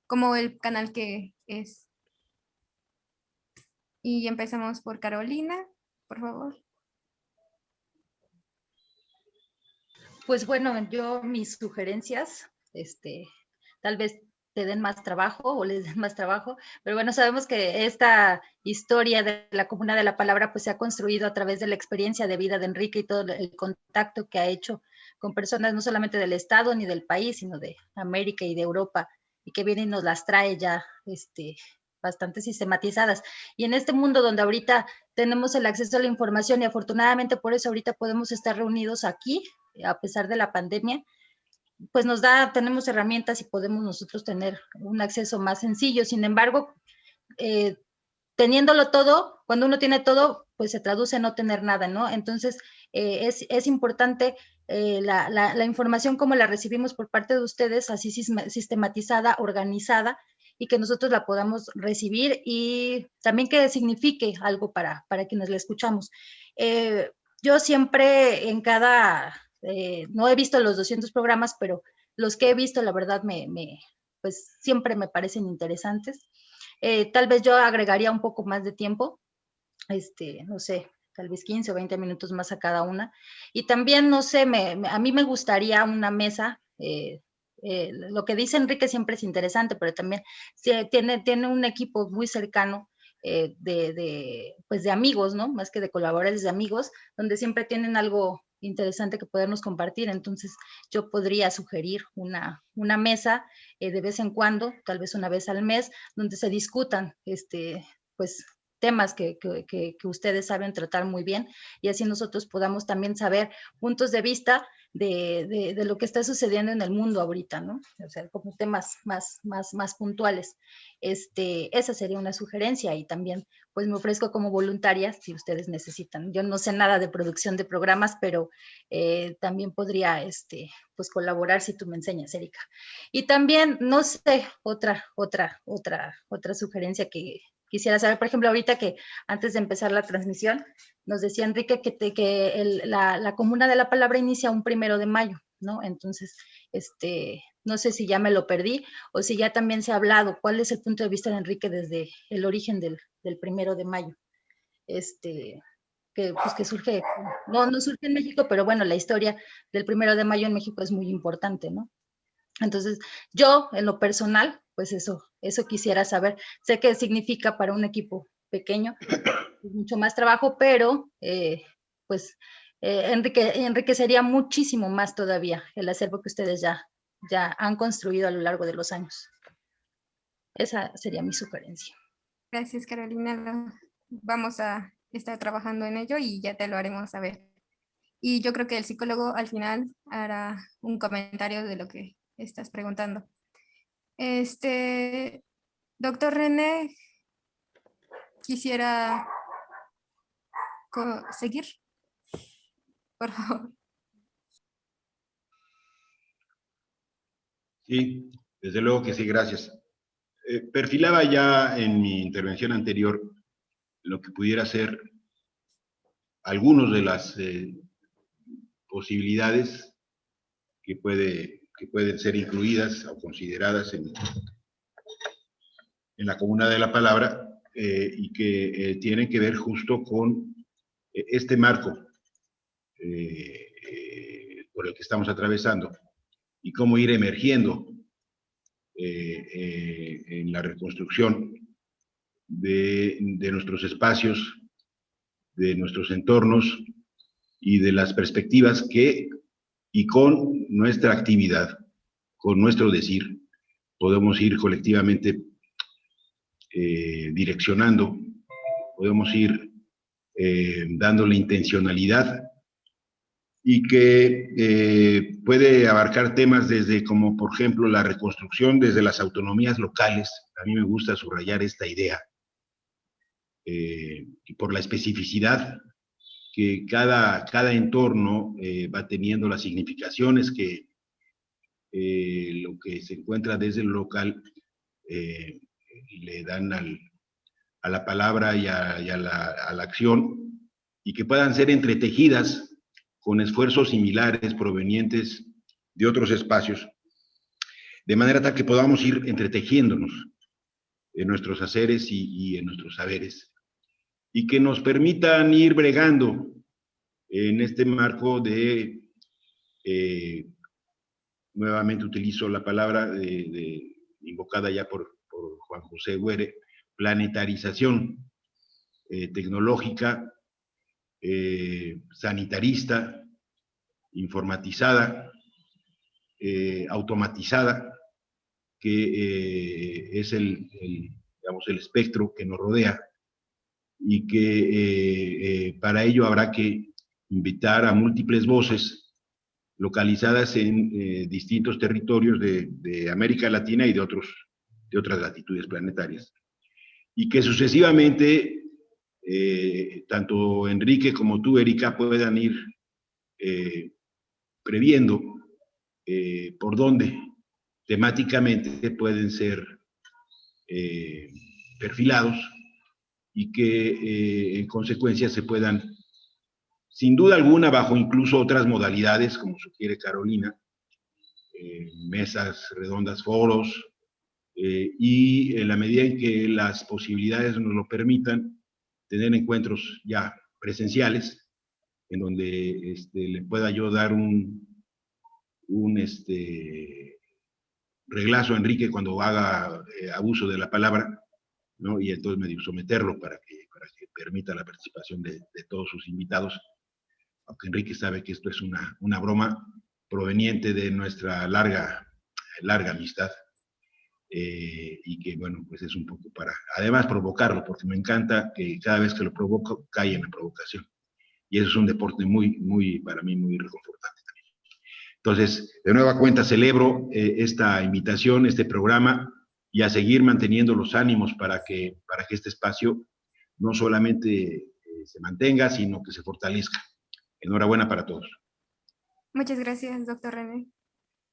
como el canal que es? Y empezamos por Carolina, por favor. Pues bueno, yo mis sugerencias, tal vez te den más trabajo o les den más trabajo, pero bueno, sabemos que esta historia de la Comuna de la Palabra pues se ha construido a través de la experiencia de vida de Enrique y todo el contacto que ha hecho con personas no solamente del estado ni del país, sino de América y de Europa, y que viene y nos las trae ya bastante sistematizadas. Y en este mundo donde ahorita tenemos el acceso a la información y afortunadamente por eso ahorita podemos estar reunidos aquí, a pesar de la pandemia, pues tenemos herramientas y podemos nosotros tener un acceso más sencillo. Sin embargo, teniéndolo todo, cuando uno tiene todo, pues se traduce en no tener nada, ¿no? Entonces, es importante la información como la recibimos por parte de ustedes, así sistematizada, organizada, y que nosotros la podamos recibir y también que signifique algo para quienes la escuchamos. Yo siempre en no he visto los 200 programas, pero los que he visto, la verdad, pues siempre me parecen interesantes. Tal vez yo agregaría un poco más de tiempo, no sé, tal vez 15 o 20 minutos más a cada una. Y también, no sé, a mí me gustaría una mesa, lo que dice Enrique siempre es interesante, pero también tiene un equipo muy cercano pues de amigos, ¿no? Más que de colaboradores, de amigos, donde siempre tienen algo interesante que podernos compartir. Entonces, yo podría sugerir una mesa de vez en cuando, tal vez una vez al mes, donde se discutan, pues, temas que ustedes saben tratar muy bien y así nosotros podamos también saber puntos de vista de lo que está sucediendo en el mundo ahorita, ¿no? O sea, como temas más puntuales. Esa sería una sugerencia y también pues me ofrezco como voluntaria si ustedes necesitan. Yo no sé nada de producción de programas, pero también podría pues colaborar si tú me enseñas, Erika. Y también, no sé, otra sugerencia que quisiera saber, por ejemplo, ahorita que antes de empezar la transmisión, nos decía Enrique que la Comuna de la Palabra inicia un 1 de mayo, ¿no? Entonces, no sé si ya me lo perdí o si ya también se ha hablado, cuál es el punto de vista de Enrique desde el origen del 1 de mayo. Que surge, no surge en México, pero bueno, la historia del 1 de mayo en México es muy importante, ¿no? Entonces, yo en lo personal, pues eso quisiera saber. Sé que significa para un equipo pequeño mucho más trabajo, pero pues enriquecería muchísimo más todavía el acervo que ustedes ya han construido a lo largo de los años. Esa sería mi sugerencia. Gracias, Carolina. Vamos a estar trabajando en ello y ya te lo haremos saber. Y yo creo que el psicólogo al final hará un comentario de lo que estás preguntando. Doctor René, quisiera seguir, por favor. Sí, desde luego que sí, gracias. Perfilaba ya en mi intervención anterior lo que pudiera ser algunas de las posibilidades que pueden ser incluidas o consideradas en la Comuna de la Palabra, y que tienen que ver justo con este marco por el que estamos atravesando y cómo ir emergiendo en la reconstrucción de nuestros espacios, de nuestros entornos y de las perspectivas que, y con nuestra actividad, con nuestro decir, podemos ir colectivamente direccionando, podemos ir dándole intencionalidad, y que puede abarcar temas desde, como por ejemplo, la reconstrucción desde las autonomías locales. A mí me gusta subrayar esta idea, y por la especificidad que cada entorno va teniendo, las significaciones que lo que se encuentra desde lo local le dan a la palabra y a la acción, y que puedan ser entretejidas con esfuerzos similares provenientes de otros espacios, de manera tal que podamos ir entretejiéndonos en nuestros haceres y en nuestros saberes, y que nos permitan ir bregando en este marco de, nuevamente utilizo la palabra invocada ya por Juan José Güere, planetarización tecnológica, sanitarista, informatizada, automatizada, que es digamos, el espectro que nos rodea, y que para ello habrá que invitar a múltiples voces localizadas en distintos territorios de América Latina y de otras latitudes planetarias, y que sucesivamente tanto Enrique como tú, Erika, puedan ir previendo por dónde temáticamente pueden ser perfilados, y que en consecuencia se puedan, sin duda alguna, bajo incluso otras modalidades, como sugiere Carolina, mesas redondas, foros, y en la medida en que las posibilidades nos lo permitan, tener encuentros ya presenciales, en donde le pueda yo dar un reglazo a Enrique cuando haga abuso de la palabra, ¿no? Y entonces medio someterlo para que permita la participación de todos sus invitados, aunque Enrique sabe que esto es una broma proveniente de nuestra larga amistad, y que, bueno, pues es un poco para, además, provocarlo, porque me encanta que cada vez que lo provoco, cae en la provocación. Y eso es un deporte para mí, muy reconfortante también. Entonces, de nueva cuenta, celebro esta invitación, este programa, y a seguir manteniendo los ánimos para que este espacio no solamente se mantenga, sino que se fortalezca. Enhorabuena para todos. Muchas gracias, doctor René.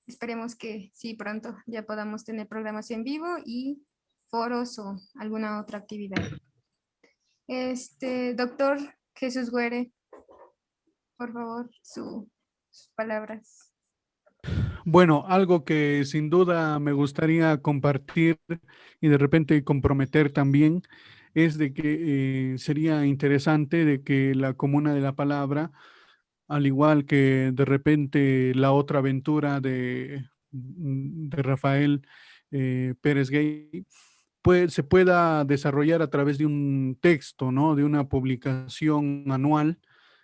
Esperemos que sí, pronto ya podamos tener programas en vivo y foros o alguna otra actividad. Doctor Jesús Güere, por favor, sus palabras. Bueno, algo que sin duda me gustaría compartir y de repente comprometer también es de que sería interesante de que la Comuna de la Palabra, al igual que de repente la otra aventura de Rafael Pérez Gay, pues, se pueda desarrollar a través de un texto, ¿no? De una publicación anual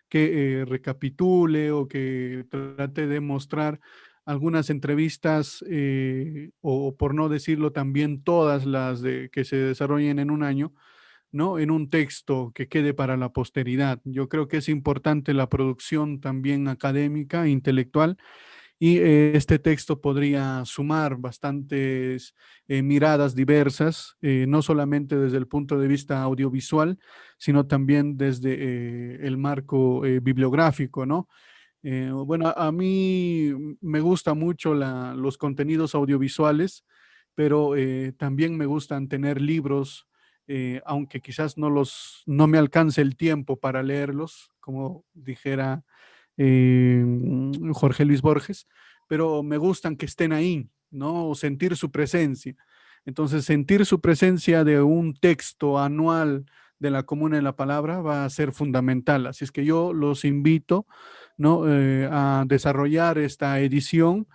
que recapitule o que trate de mostrar algunas entrevistas, o por no decirlo también todas las que se desarrollen en un año, ¿no? En un texto que quede para la posteridad. Yo creo que es importante la producción también académica, intelectual, y este texto podría sumar bastantes miradas diversas, no solamente desde el punto de vista audiovisual, sino también desde el marco bibliográfico, ¿no? Bueno, a mí me gusta mucho los contenidos audiovisuales, pero también me gustan tener libros, aunque quizás no me alcance el tiempo para leerlos, como dijera Jorge Luis Borges, pero me gustan que estén ahí, ¿no? Sentir su presencia. Entonces, sentir su presencia de un texto anual de la Comuna de la Palabra va a ser fundamental. Así es que yo los invito, ¿no? A desarrollar esta edición,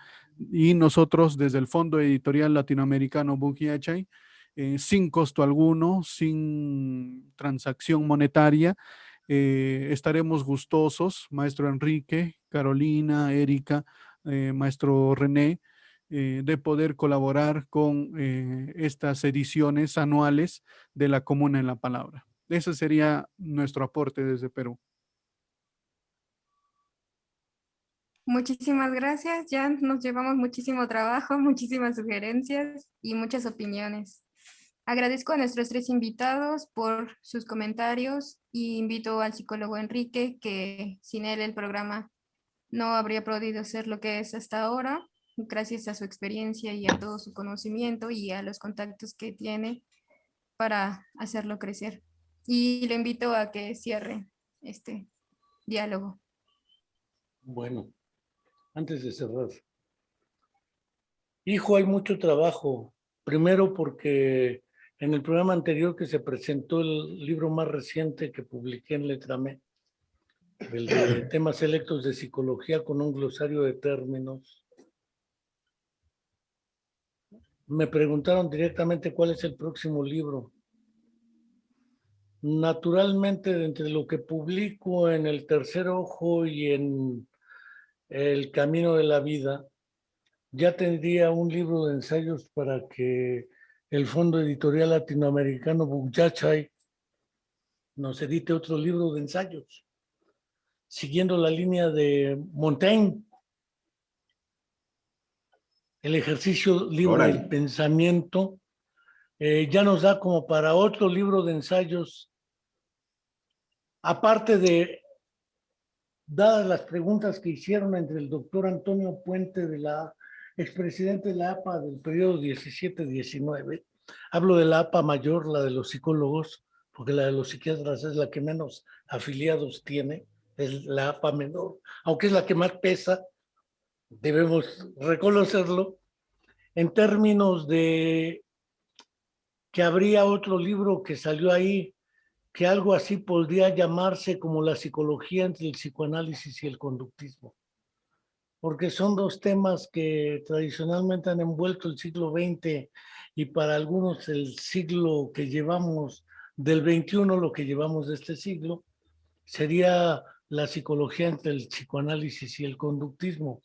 y nosotros desde el Fondo Editorial Latinoamericano Bukiachai, sin costo alguno, sin transacción monetaria, estaremos gustosos, maestro Enrique, Carolina, Erika, maestro René, de poder colaborar con estas ediciones anuales de la Comuna en la Palabra. Ese sería nuestro aporte desde Perú. Muchísimas gracias, Jan. Nos llevamos muchísimo trabajo, muchísimas sugerencias y muchas opiniones. Agradezco a nuestros 3 invitados por sus comentarios y invito al psicólogo Enrique, que sin él el programa no habría podido ser lo que es hasta ahora, gracias a su experiencia y a todo su conocimiento y a los contactos que tiene para hacerlo crecer. Y le invito a que cierre este diálogo. Bueno, antes de cerrar. Hijo, hay mucho trabajo. Primero porque en el programa anterior que se presentó el libro más reciente que publiqué en Letramé, el de temas selectos de psicología con un glosario de términos, me preguntaron directamente cuál es el próximo libro. Naturalmente, entre lo que publico en El Tercer Ojo y en El Camino de la Vida, ya tendría un libro de ensayos para que el Fondo Editorial Latinoamericano Bukiachai nos edite otro libro de ensayos, siguiendo la línea de Montaigne, el ejercicio libre del pensamiento. Ya nos da como para otro libro de ensayos, aparte de, dadas las preguntas que hicieron entre el doctor Antonio Puente, de la expresidente de la APA del periodo 17-19, hablo de la APA mayor, la de los psicólogos, porque la de los psiquiatras es la que menos afiliados tiene, es la APA menor, aunque es la que más pesa, debemos reconocerlo, en términos de que habría otro libro que salió ahí, que algo así podría llamarse como la psicología entre el psicoanálisis y el conductismo, porque son 2 temas que tradicionalmente han envuelto el siglo XX y para algunos el siglo que llevamos del XXI, lo que llevamos de este siglo, sería la psicología entre el psicoanálisis y el conductismo.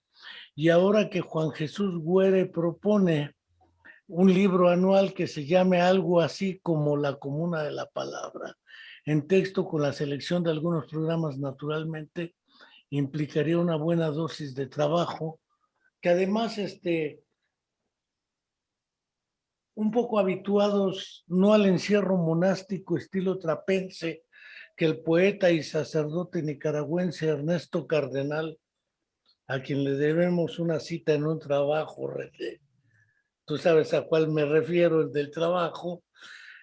Y ahora que Juan Jesús Güere propone un libro anual que se llame algo así como La Comuna de la Palabra, en texto con la selección de algunos programas, naturalmente, implicaría una buena dosis de trabajo, que además, un poco habituados no al encierro monástico estilo trapense, que el poeta y sacerdote nicaragüense Ernesto Cardenal, a quien le debemos una cita en un trabajo, René, tú sabes a cuál me refiero, el del trabajo.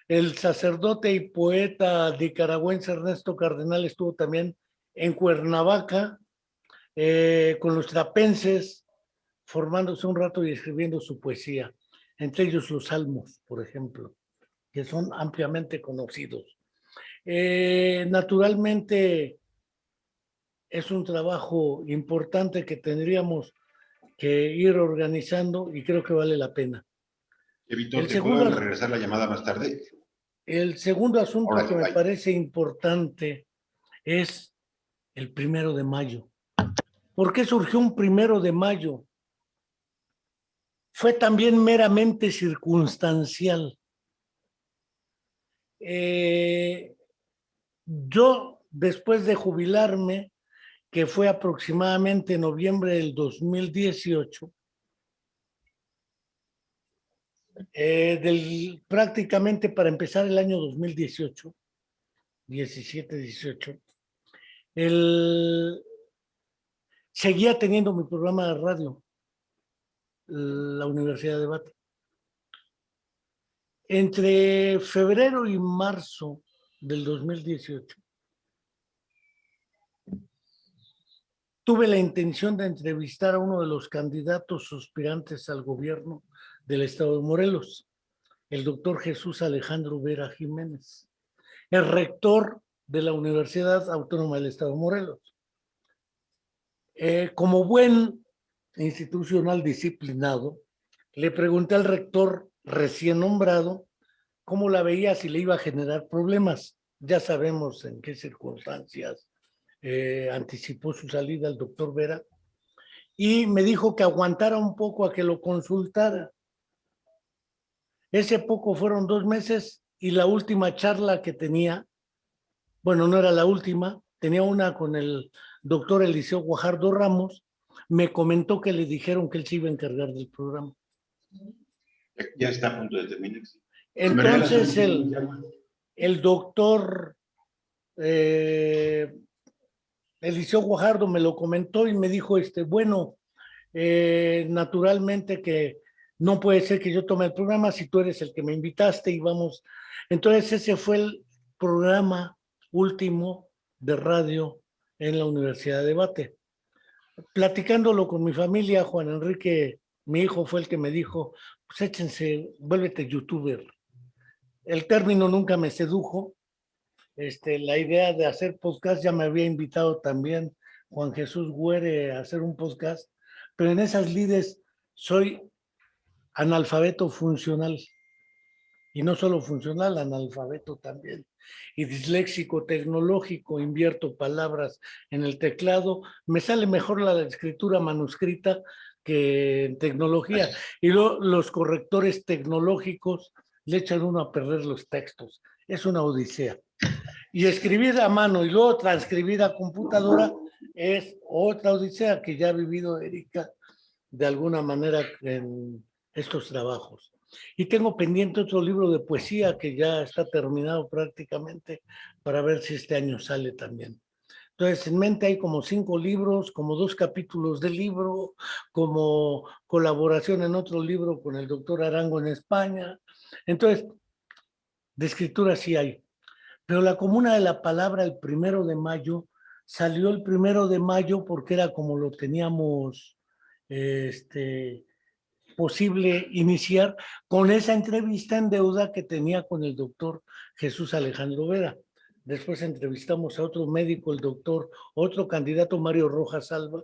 El sacerdote y poeta nicaragüense Ernesto Cardenal estuvo también en Cuernavaca con los trapenses, formándose un rato y escribiendo su poesía, entre ellos los salmos, por ejemplo, que son ampliamente conocidos. Naturalmente es un trabajo importante que tendríamos que ir organizando y creo que vale la pena. Víctor, ¿te puedo regresar la llamada más tarde? El segundo asunto que me parece importante es el 1 de mayo. ¿Por qué surgió un 1 de mayo? Fue también meramente circunstancial. Yo, después de jubilarme, que fue aproximadamente en noviembre del 2018, prácticamente para empezar el año 2018, 17-18, seguía teniendo mi programa de radio, la Universidad de Bata. Entre febrero y marzo del 2018, tuve la intención de entrevistar a uno de los candidatos aspirantes al gobierno del estado de Morelos, el doctor Jesús Alejandro Vera Jiménez, el rector de la Universidad Autónoma del Estado de Morelos. Como buen institucional disciplinado, le pregunté al rector recién nombrado cómo la veía, si le iba a generar problemas. Ya sabemos en qué circunstancias anticipó su salida el doctor Vera, y me dijo que aguantara un poco a que lo consultara. Ese poco fueron 2 meses, y la última charla que tenía, bueno, no era la última, tenía una con el doctor Eliseo Guajardo Ramos, me comentó que le dijeron que él se iba a encargar del programa. Ya está a punto de terminar. Entonces el doctor Eliseo Guajardo me lo comentó y me dijo, bueno, naturalmente que no puede ser que yo tome el programa si tú eres el que me invitaste y vamos. Entonces ese fue el programa último de radio en la Universidad de Debate. Platicándolo con mi familia, Juan Enrique, mi hijo, fue el que me dijo, pues échense, vuélvete youtuber. El término nunca me sedujo. La idea de hacer podcast, ya me había invitado también Juan Jesús Güere a hacer un podcast, pero en esas lides soy analfabeto funcional, y no solo funcional, analfabeto también, y disléxico tecnológico, invierto palabras en el teclado, me sale mejor la escritura manuscrita que en tecnología, y los correctores tecnológicos le echan uno a perder los textos, es una odisea. Y escribir a mano y luego transcribir a computadora es otra odisea que ya ha vivido Erika de alguna manera en estos trabajos. Y tengo pendiente otro libro de poesía que ya está terminado prácticamente, para ver si este año sale también. Entonces, en mente hay como 5 libros, como 2 capítulos de libro, como colaboración en otro libro con el doctor Arango en España. Entonces, de escritura sí hay. Pero la Comuna de la Palabra, el 1 de mayo, salió el 1 de mayo porque era como lo teníamos posible iniciar, con esa entrevista en deuda que tenía con el doctor Jesús Alejandro Vera. Después entrevistamos a otro médico, el doctor, otro candidato, Mario Rojas Alba,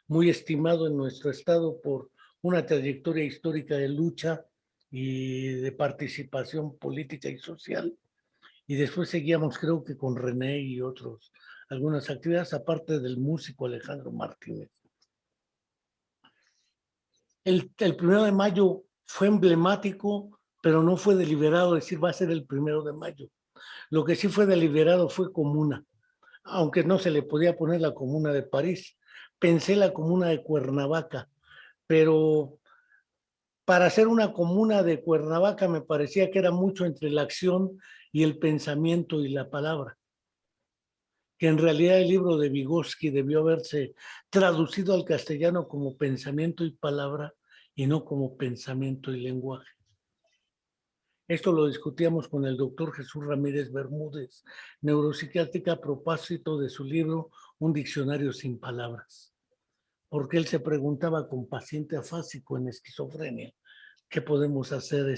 muy estimado en nuestro estado por una trayectoria histórica de lucha y de participación política y social. Y después seguíamos, creo que con René y otros, algunas actividades, aparte del músico Alejandro Martínez. El 1 de mayo fue emblemático, pero no fue deliberado decir va a ser el 1 de mayo. Lo que sí fue deliberado fue comuna, aunque no se le podía poner la Comuna de París. Pensé la Comuna de Cuernavaca, pero para hacer una comuna de Cuernavaca me parecía que era mucho entre la acción y el pensamiento y la palabra. Que en realidad el libro de Vygotsky debió haberse traducido al castellano como pensamiento y palabra y no como pensamiento y lenguaje. Esto lo discutíamos con el doctor Jesús Ramírez Bermúdez, neuropsiquiátrica, a propósito de su libro Un diccionario sin palabras. Porque él se preguntaba con paciente afásico en esquizofrenia, ¿qué podemos hacer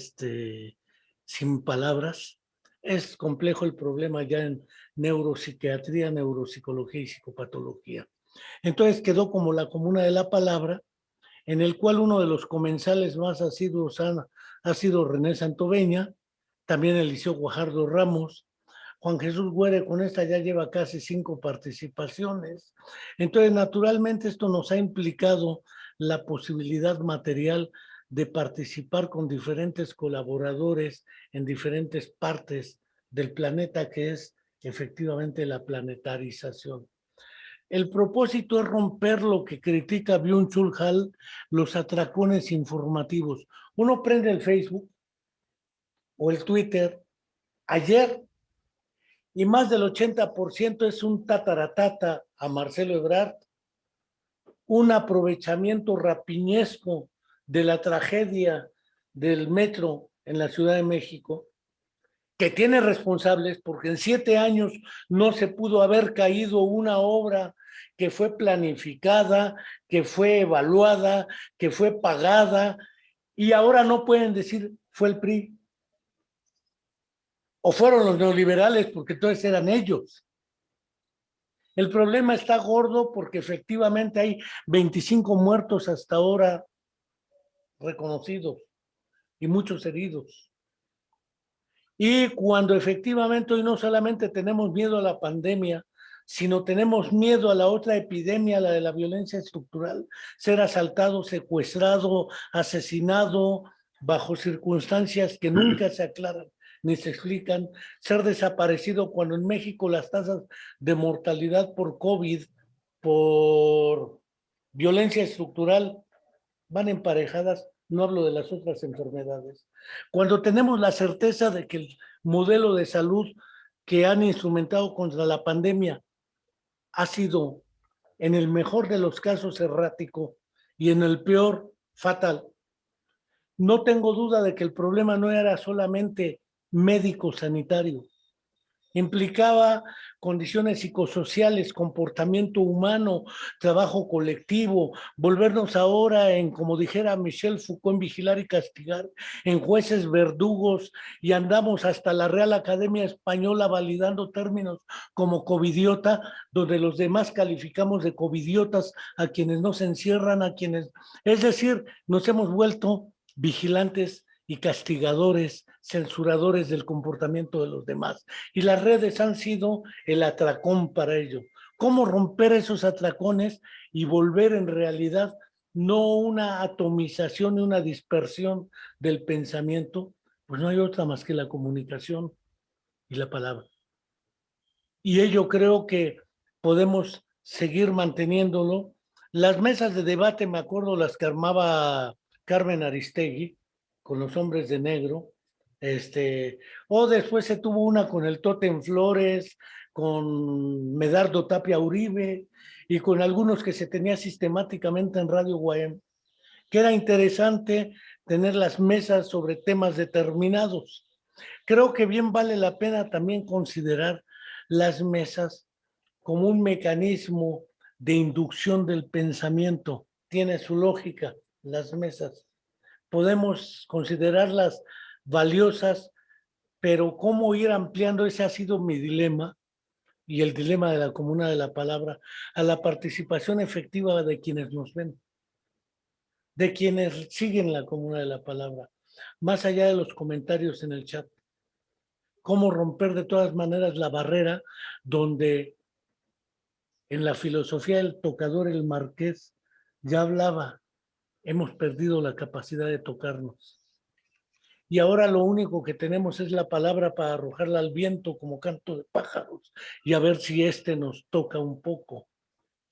sin palabras? Es complejo el problema ya en neuropsiquiatría, neuropsicología y psicopatología. Entonces quedó como la Comuna de la Palabra, en el cual uno de los comensales más asiduos ha sido René Santoveña, también Eliseo Guajardo Ramos, Juan Jesús Güere, con esta ya lleva casi 5 participaciones. Entonces, naturalmente, esto nos ha implicado la posibilidad material de participar con diferentes colaboradores en diferentes partes del planeta, que es efectivamente la planetarización. El propósito es romper lo que critica Byung-Chul Han, los atracones informativos. Uno prende el Facebook o el Twitter ayer y más del 80% es un tataratata a Marcelo Ebrard, un aprovechamiento rapiñesco de la tragedia del metro en la Ciudad de México, que tiene responsables porque en 7 años no se pudo haber caído una obra que fue planificada, que fue evaluada, que fue pagada, y ahora no pueden decir fue el PRI, o fueron los neoliberales, porque entonces eran ellos. El problema está gordo porque efectivamente hay 25 muertos hasta ahora reconocidos y muchos heridos. Y cuando efectivamente hoy no solamente tenemos miedo a la pandemia, sino tenemos miedo a la otra epidemia, la de la violencia estructural, ser asaltado, secuestrado, asesinado bajo circunstancias que nunca se aclaran ni se explican, ser desaparecido cuando en México las tasas de mortalidad por COVID, por violencia estructural, van emparejadas. No hablo de las otras enfermedades. Cuando tenemos la certeza de que el modelo de salud que han instrumentado contra la pandemia ha sido, en el mejor de los casos, errático y en el peor, fatal. No tengo duda de que el problema no era solamente médico-sanitario. Implicaba condiciones psicosociales, comportamiento humano, trabajo colectivo, volvernos ahora en, como dijera Michel Foucault, en Vigilar y Castigar, en jueces verdugos, y andamos hasta la Real Academia Española validando términos como covidiota, donde los demás calificamos de covidiotas a quienes nos encierran, a quienes, es decir, nos hemos vuelto vigilantes y castigadores, censuradores del comportamiento de los demás. Y las redes han sido el atracón para ello. ¿Cómo romper esos atracones y volver en realidad no una atomización y una dispersión del pensamiento? Pues no hay otra más que la comunicación y la palabra. Y ello creo que podemos seguir manteniéndolo. Las mesas de debate, me acuerdo, las que armaba Carmen Aristegui, con los hombres de negro, o después se tuvo una con el Tótem Flores, con Medardo Tapia Uribe y con algunos que se tenía sistemáticamente en Radio Guayán, que era interesante tener las mesas sobre temas determinados. Creo que bien vale la pena también considerar las mesas como un mecanismo de inducción del pensamiento. Tiene su lógica, las mesas. Podemos considerarlas valiosas, pero cómo ir ampliando, ese ha sido mi dilema y el dilema de la Comuna de la Palabra, a la participación efectiva de quienes nos ven, de quienes siguen la Comuna de la Palabra, más allá de los comentarios en el chat. Cómo romper de todas maneras la barrera donde en la filosofía del tocador, el Marqués ya hablaba, hemos perdido la capacidad de tocarnos. Y ahora lo único que tenemos es la palabra para arrojarla al viento como canto de pájaros y a ver si nos toca un poco,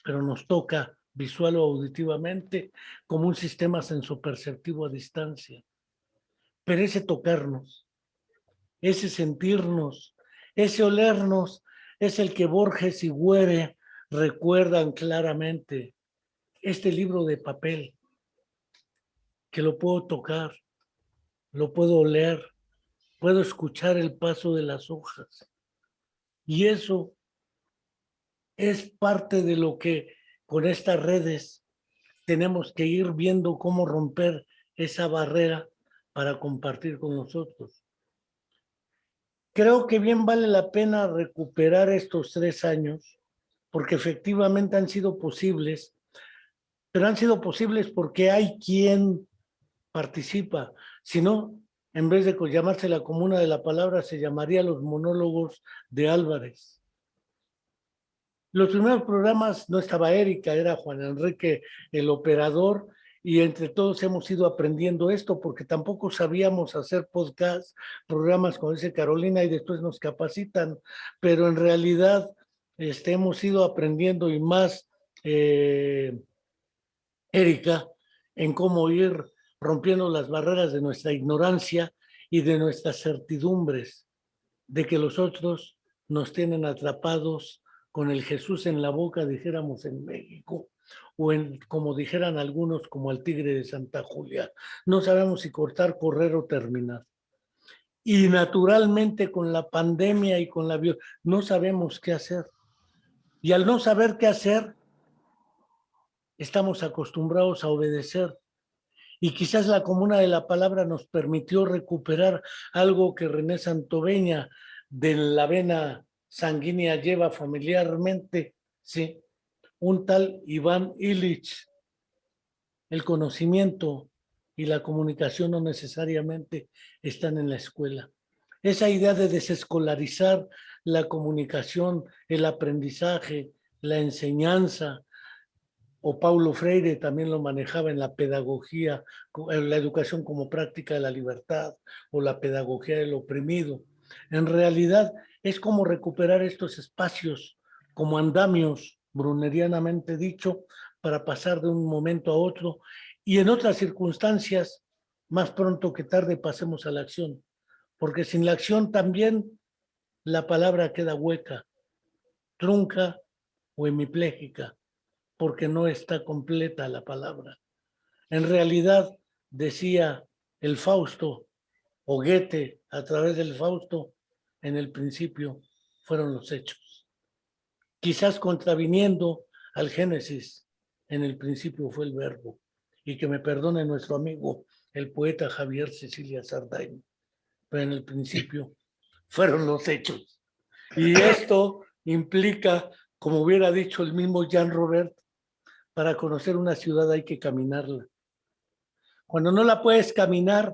pero nos toca visual o auditivamente como un sistema sensoperceptivo a distancia. Pero ese tocarnos, ese sentirnos, ese olernos, es el que Borges y Güere recuerdan claramente. Este libro de papel, que lo puedo tocar, lo puedo oler, puedo escuchar el paso de las hojas. Y eso es parte de lo que con estas redes tenemos que ir viendo cómo romper esa barrera para compartir con nosotros. Creo que bien vale la pena recuperar estos 3 años, porque efectivamente han sido posibles, pero han sido posibles porque hay quien participa. Si no, en vez de llamarse la Comuna de la Palabra, se llamaría Los Monólogos de Álvarez. Los primeros programas no estaba Erika, era Juan Enrique el operador, y entre todos hemos ido aprendiendo esto porque tampoco sabíamos hacer podcast, programas como dice Carolina, y después nos capacitan, pero en realidad hemos ido aprendiendo, y más Erika, en cómo ir rompiendo las barreras de nuestra ignorancia y de nuestras certidumbres, de que los otros nos tienen atrapados con el Jesús en la boca, dijéramos en México, o como dijeran algunos, como el tigre de Santa Julia. No sabemos si cortar, correr o terminar. Y naturalmente con la pandemia y con la violencia, no sabemos qué hacer. Y al no saber qué hacer, estamos acostumbrados a obedecer. Y quizás la comuna de la palabra nos permitió recuperar algo que René Santoveña de la vena sanguínea lleva familiarmente, sí, un tal Iván Illich. El conocimiento y la comunicación no necesariamente están en la escuela. Esa idea de desescolarizar la comunicación, el aprendizaje, la enseñanza, o Paulo Freire también lo manejaba en la pedagogía, en la educación como práctica de la libertad o la pedagogía del oprimido. En realidad es como recuperar estos espacios como andamios, brunerianamente dicho, para pasar de un momento a otro y en otras circunstancias, más pronto que tarde pasemos a la acción, porque sin la acción también la palabra queda hueca, trunca o hemipléjica, porque no está completa la palabra. En realidad, decía el Fausto o Goethe a través del Fausto, en el principio fueron los hechos. Quizás contraviniendo al Génesis, en el principio fue el verbo. Y que me perdone nuestro amigo, el poeta Javier Cecilia Sardain, pero en el principio fueron los hechos. Y esto implica, como hubiera dicho el mismo Jean Robert, para conocer una ciudad hay que caminarla. Cuando no la puedes caminar,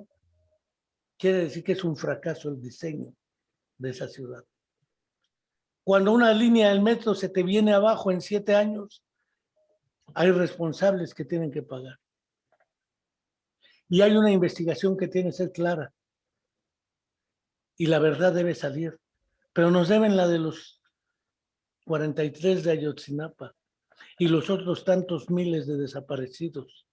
quiere decir que es un fracaso el diseño de esa ciudad. Cuando una línea del metro se te viene abajo en 7 años, hay responsables que tienen que pagar. Y hay una investigación que tiene que ser clara. Y la verdad debe salir. Pero nos deben la de los 43 de Ayotzinapa y los otros tantos miles de desaparecidos.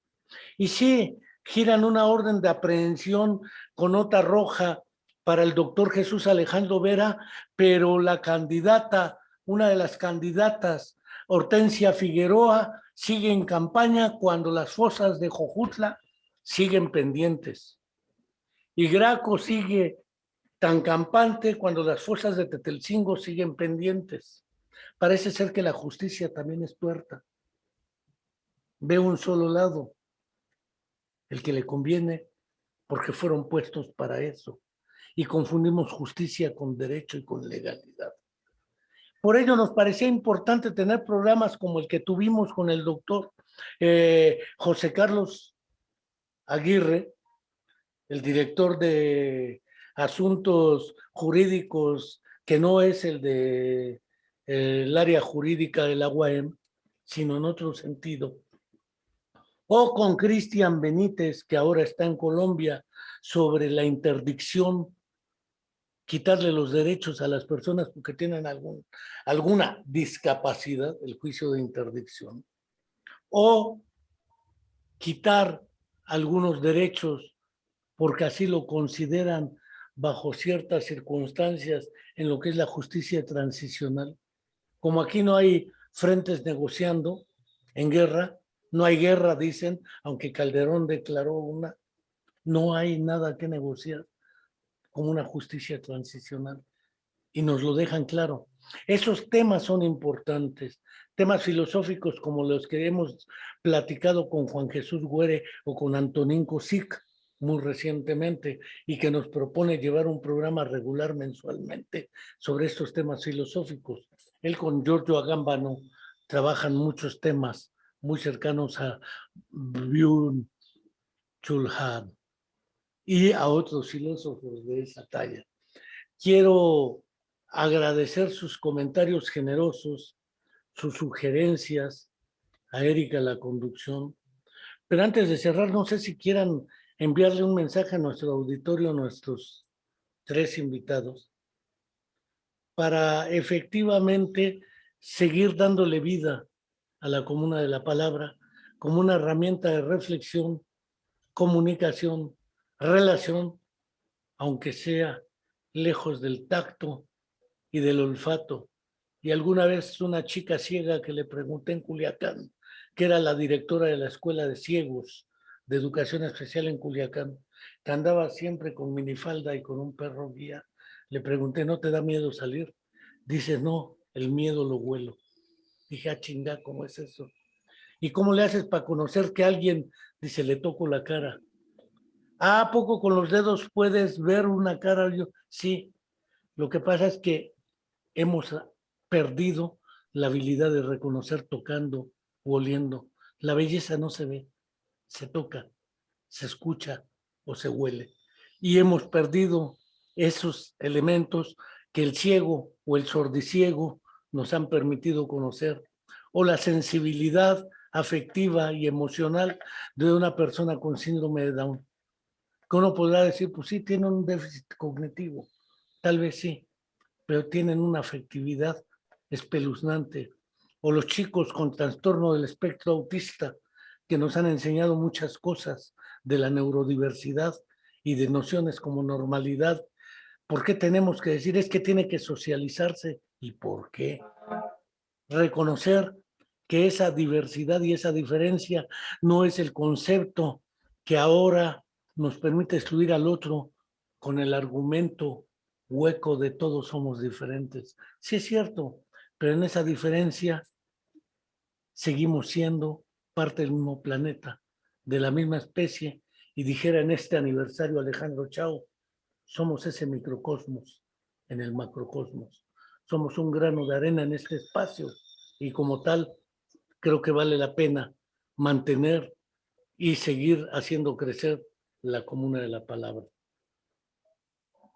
Y sí, giran una orden de aprehensión con nota roja para el doctor Jesús Alejandro Vera, pero la candidata, una de las candidatas, Hortensia Figueroa, sigue en campaña cuando las fosas de Jojutla siguen pendientes. Y Graco sigue tan campante cuando las fosas de Tetelcingo siguen pendientes. Parece ser que la justicia también es tuerta. Ve un solo lado, el que le conviene, porque fueron puestos para eso. Y confundimos justicia con derecho y con legalidad. Por ello nos parecía importante tener programas como el que tuvimos con el doctor José Carlos Aguirre, el director de asuntos jurídicos, que no es el de el área jurídica de la UAM, sino en otro sentido. O con Cristian Benítez, que ahora está en Colombia, sobre la interdicción, quitarle los derechos a las personas porque tienen alguna discapacidad, el juicio de interdicción, o quitar algunos derechos porque así lo consideran bajo ciertas circunstancias en lo que es la justicia transicional. Como aquí no hay frentes negociando en guerra, no hay guerra, dicen, aunque Calderón declaró una, no hay nada que negociar como una justicia transicional. Y nos lo dejan claro. Esos temas son importantes, temas filosóficos como los que hemos platicado con Juan Jesús Güere o con Antonín Cosic muy recientemente y que nos propone llevar un programa regular mensualmente sobre estos temas filosóficos. Él con Giorgio Agámbano trabajan muchos temas muy cercanos a Byung-Chul Han y a otros filósofos de esa talla. Quiero agradecer sus comentarios generosos, sus sugerencias, a Erika la conducción. Pero antes de cerrar, no sé si quieran enviarle un mensaje a nuestro auditorio, a nuestros 3 invitados, para efectivamente seguir dándole vida a la Comuna de la Palabra como una herramienta de reflexión, comunicación, relación, aunque sea lejos del tacto y del olfato. Y alguna vez una chica ciega que le pregunté en Culiacán, que era la directora de la Escuela de Ciegos de Educación Especial en Culiacán, que andaba siempre con minifalda y con un perro guía, le pregunté, ¿no te da miedo salir? Dice, no, el miedo lo huelo. Dije, ah, chinga, ¿cómo es eso? ¿Y cómo le haces para conocer que alguien dice, le toco la cara? ¿A poco con los dedos puedes ver una cara? Sí, lo que pasa es que hemos perdido la habilidad de reconocer tocando o oliendo. La belleza no se ve, se toca, se escucha o se huele. Y hemos perdido esos elementos que el ciego o el sordiciego nos han permitido conocer, o la sensibilidad afectiva y emocional de una persona con síndrome de Down. Que uno podrá decir, pues sí, tiene un déficit cognitivo, tal vez sí, pero tienen una afectividad espeluznante. O los chicos con trastorno del espectro autista, que nos han enseñado muchas cosas de la neurodiversidad y de nociones como normalidad. ¿Por qué tenemos que decir es que tiene que socializarse? ¿Y por qué? Reconocer que esa diversidad y esa diferencia no es el concepto que ahora nos permite excluir al otro con el argumento hueco de todos somos diferentes. Sí es cierto, pero en esa diferencia seguimos siendo parte del mismo planeta, de la misma especie, y dijera en este aniversario Alejandro Chao, somos ese microcosmos en el macrocosmos. Somos un grano de arena en este espacio y como tal creo que vale la pena mantener y seguir haciendo crecer la comuna de la palabra.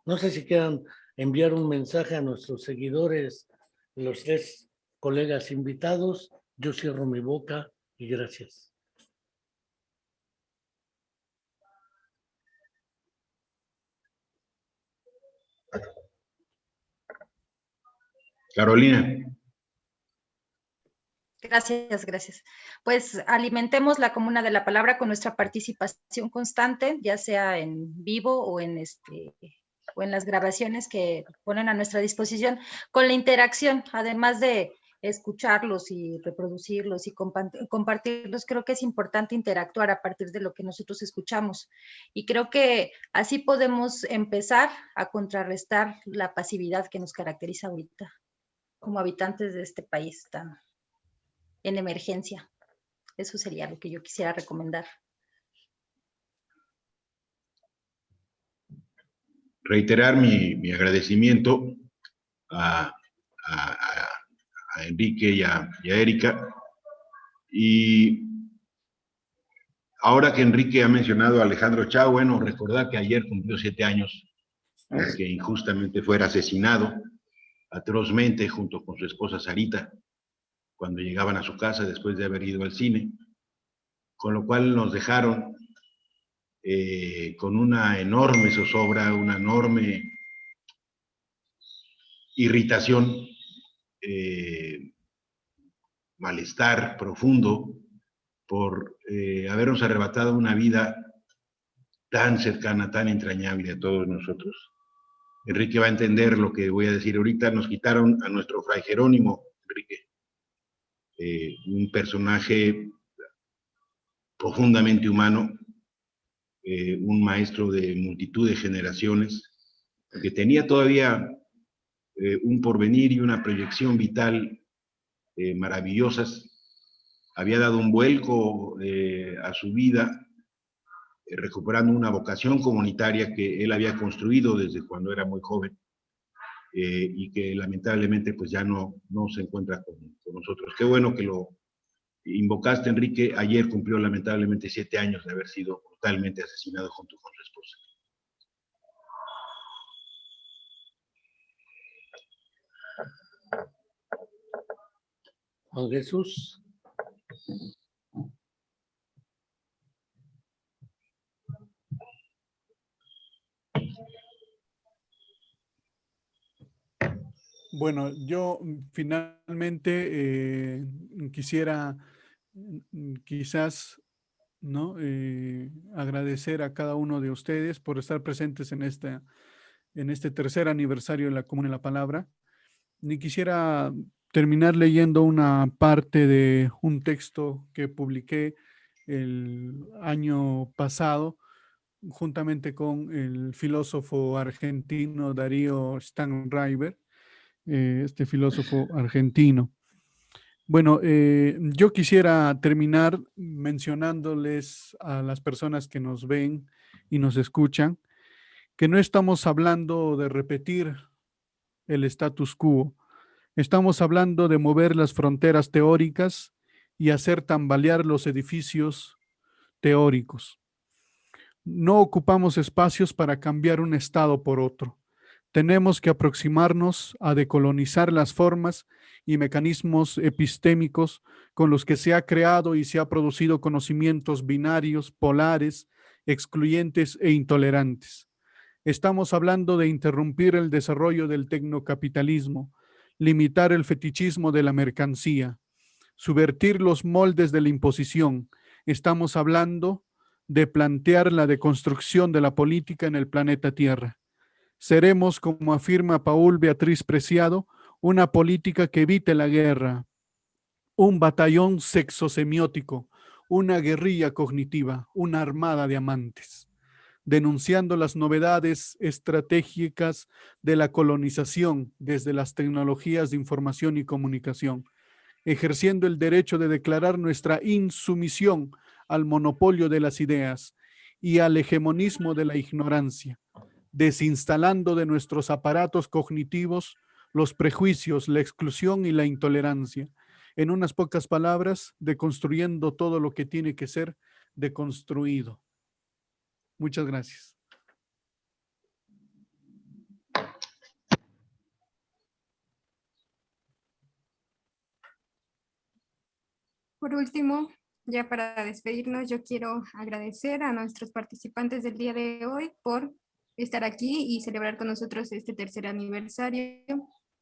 No sé si quieran enviar un mensaje a nuestros seguidores, los 3 colegas invitados. Yo cierro mi boca y gracias. Carolina. Gracias, gracias. Pues alimentemos la comuna de la palabra con nuestra participación constante, ya sea en vivo o en las grabaciones que ponen a nuestra disposición, con la interacción, además de escucharlos y reproducirlos y compartirlos. Creo que es importante interactuar a partir de lo que nosotros escuchamos. Y creo que así podemos empezar a contrarrestar la pasividad que nos caracteriza ahorita como habitantes de este país tan en emergencia. Eso sería lo que yo quisiera recomendar. Reiterar mi agradecimiento a Enrique y a Erika. Y ahora que Enrique ha mencionado a Alejandro Chao, bueno, recordar que ayer cumplió 7 años, que injustamente fuera asesinado atrozmente junto con su esposa Sarita, cuando llegaban a su casa después de haber ido al cine, con lo cual nos dejaron con una enorme zozobra, una enorme irritación, malestar profundo por habernos arrebatado una vida tan cercana, tan entrañable a todos nosotros. Enrique va a entender lo que voy a decir ahorita. Nos quitaron a nuestro Fray Jerónimo, Enrique, un personaje profundamente humano, un maestro de multitud de generaciones, que tenía todavía un porvenir y una proyección vital maravillosas. Había dado un vuelco a su vida, recuperando una vocación comunitaria que él había construido desde cuando era muy joven y que lamentablemente pues ya no se encuentra con nosotros. Qué bueno que lo invocaste, Enrique. Ayer cumplió lamentablemente 7 años de haber sido brutalmente asesinado junto con su esposa. Juan Jesús. Bueno, yo finalmente quisiera quizás, ¿no? Agradecer a cada uno de ustedes por estar presentes en este tercer aniversario de la Comuna de la Palabra. Ni quisiera terminar leyendo una parte de un texto que publiqué el año pasado juntamente con el filósofo argentino Darío Stanraiver, este filósofo argentino. Bueno, yo quisiera terminar mencionándoles a las personas que nos ven y nos escuchan que no estamos hablando de repetir el status quo. Estamos hablando de mover las fronteras teóricas y hacer tambalear los edificios teóricos. No ocupamos espacios para cambiar un estado por otro. Tenemos que aproximarnos a decolonizar las formas y mecanismos epistémicos con los que se ha creado y se ha producido conocimientos binarios, polares, excluyentes e intolerantes. Estamos hablando de interrumpir el desarrollo del tecnocapitalismo, limitar el fetichismo de la mercancía, subvertir los moldes de la imposición. Estamos hablando de plantear la deconstrucción de la política en el planeta Tierra. Seremos, como afirma Paul Beatriz Preciado, una política que evite la guerra, un batallón sexosemiótico, una guerrilla cognitiva, una armada de amantes, denunciando las novedades estratégicas de la colonización desde las tecnologías de información y comunicación, ejerciendo el derecho de declarar nuestra insumisión al monopolio de las ideas y al hegemonismo de la ignorancia, desinstalando de nuestros aparatos cognitivos los prejuicios, la exclusión y la intolerancia. En unas pocas palabras, deconstruyendo todo lo que tiene que ser deconstruido. Muchas gracias. Por último, ya para despedirnos, yo quiero agradecer a nuestros participantes del día de hoy por estar aquí y celebrar con nosotros este tercer aniversario.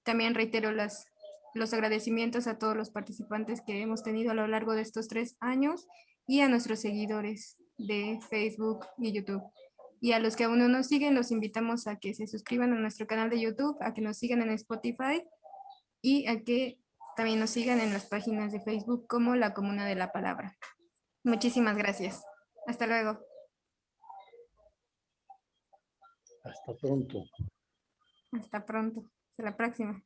También reitero los agradecimientos a todos los participantes que hemos tenido a lo largo de estos 3 años y a nuestros seguidores de Facebook y YouTube. Y a los que aún no nos siguen, los invitamos a que se suscriban a nuestro canal de YouTube, a que nos sigan en Spotify y a que también nos sigan en las páginas de Facebook como La Comuna de la Palabra. Muchísimas gracias. Hasta luego. Hasta pronto. Hasta pronto. Hasta la próxima.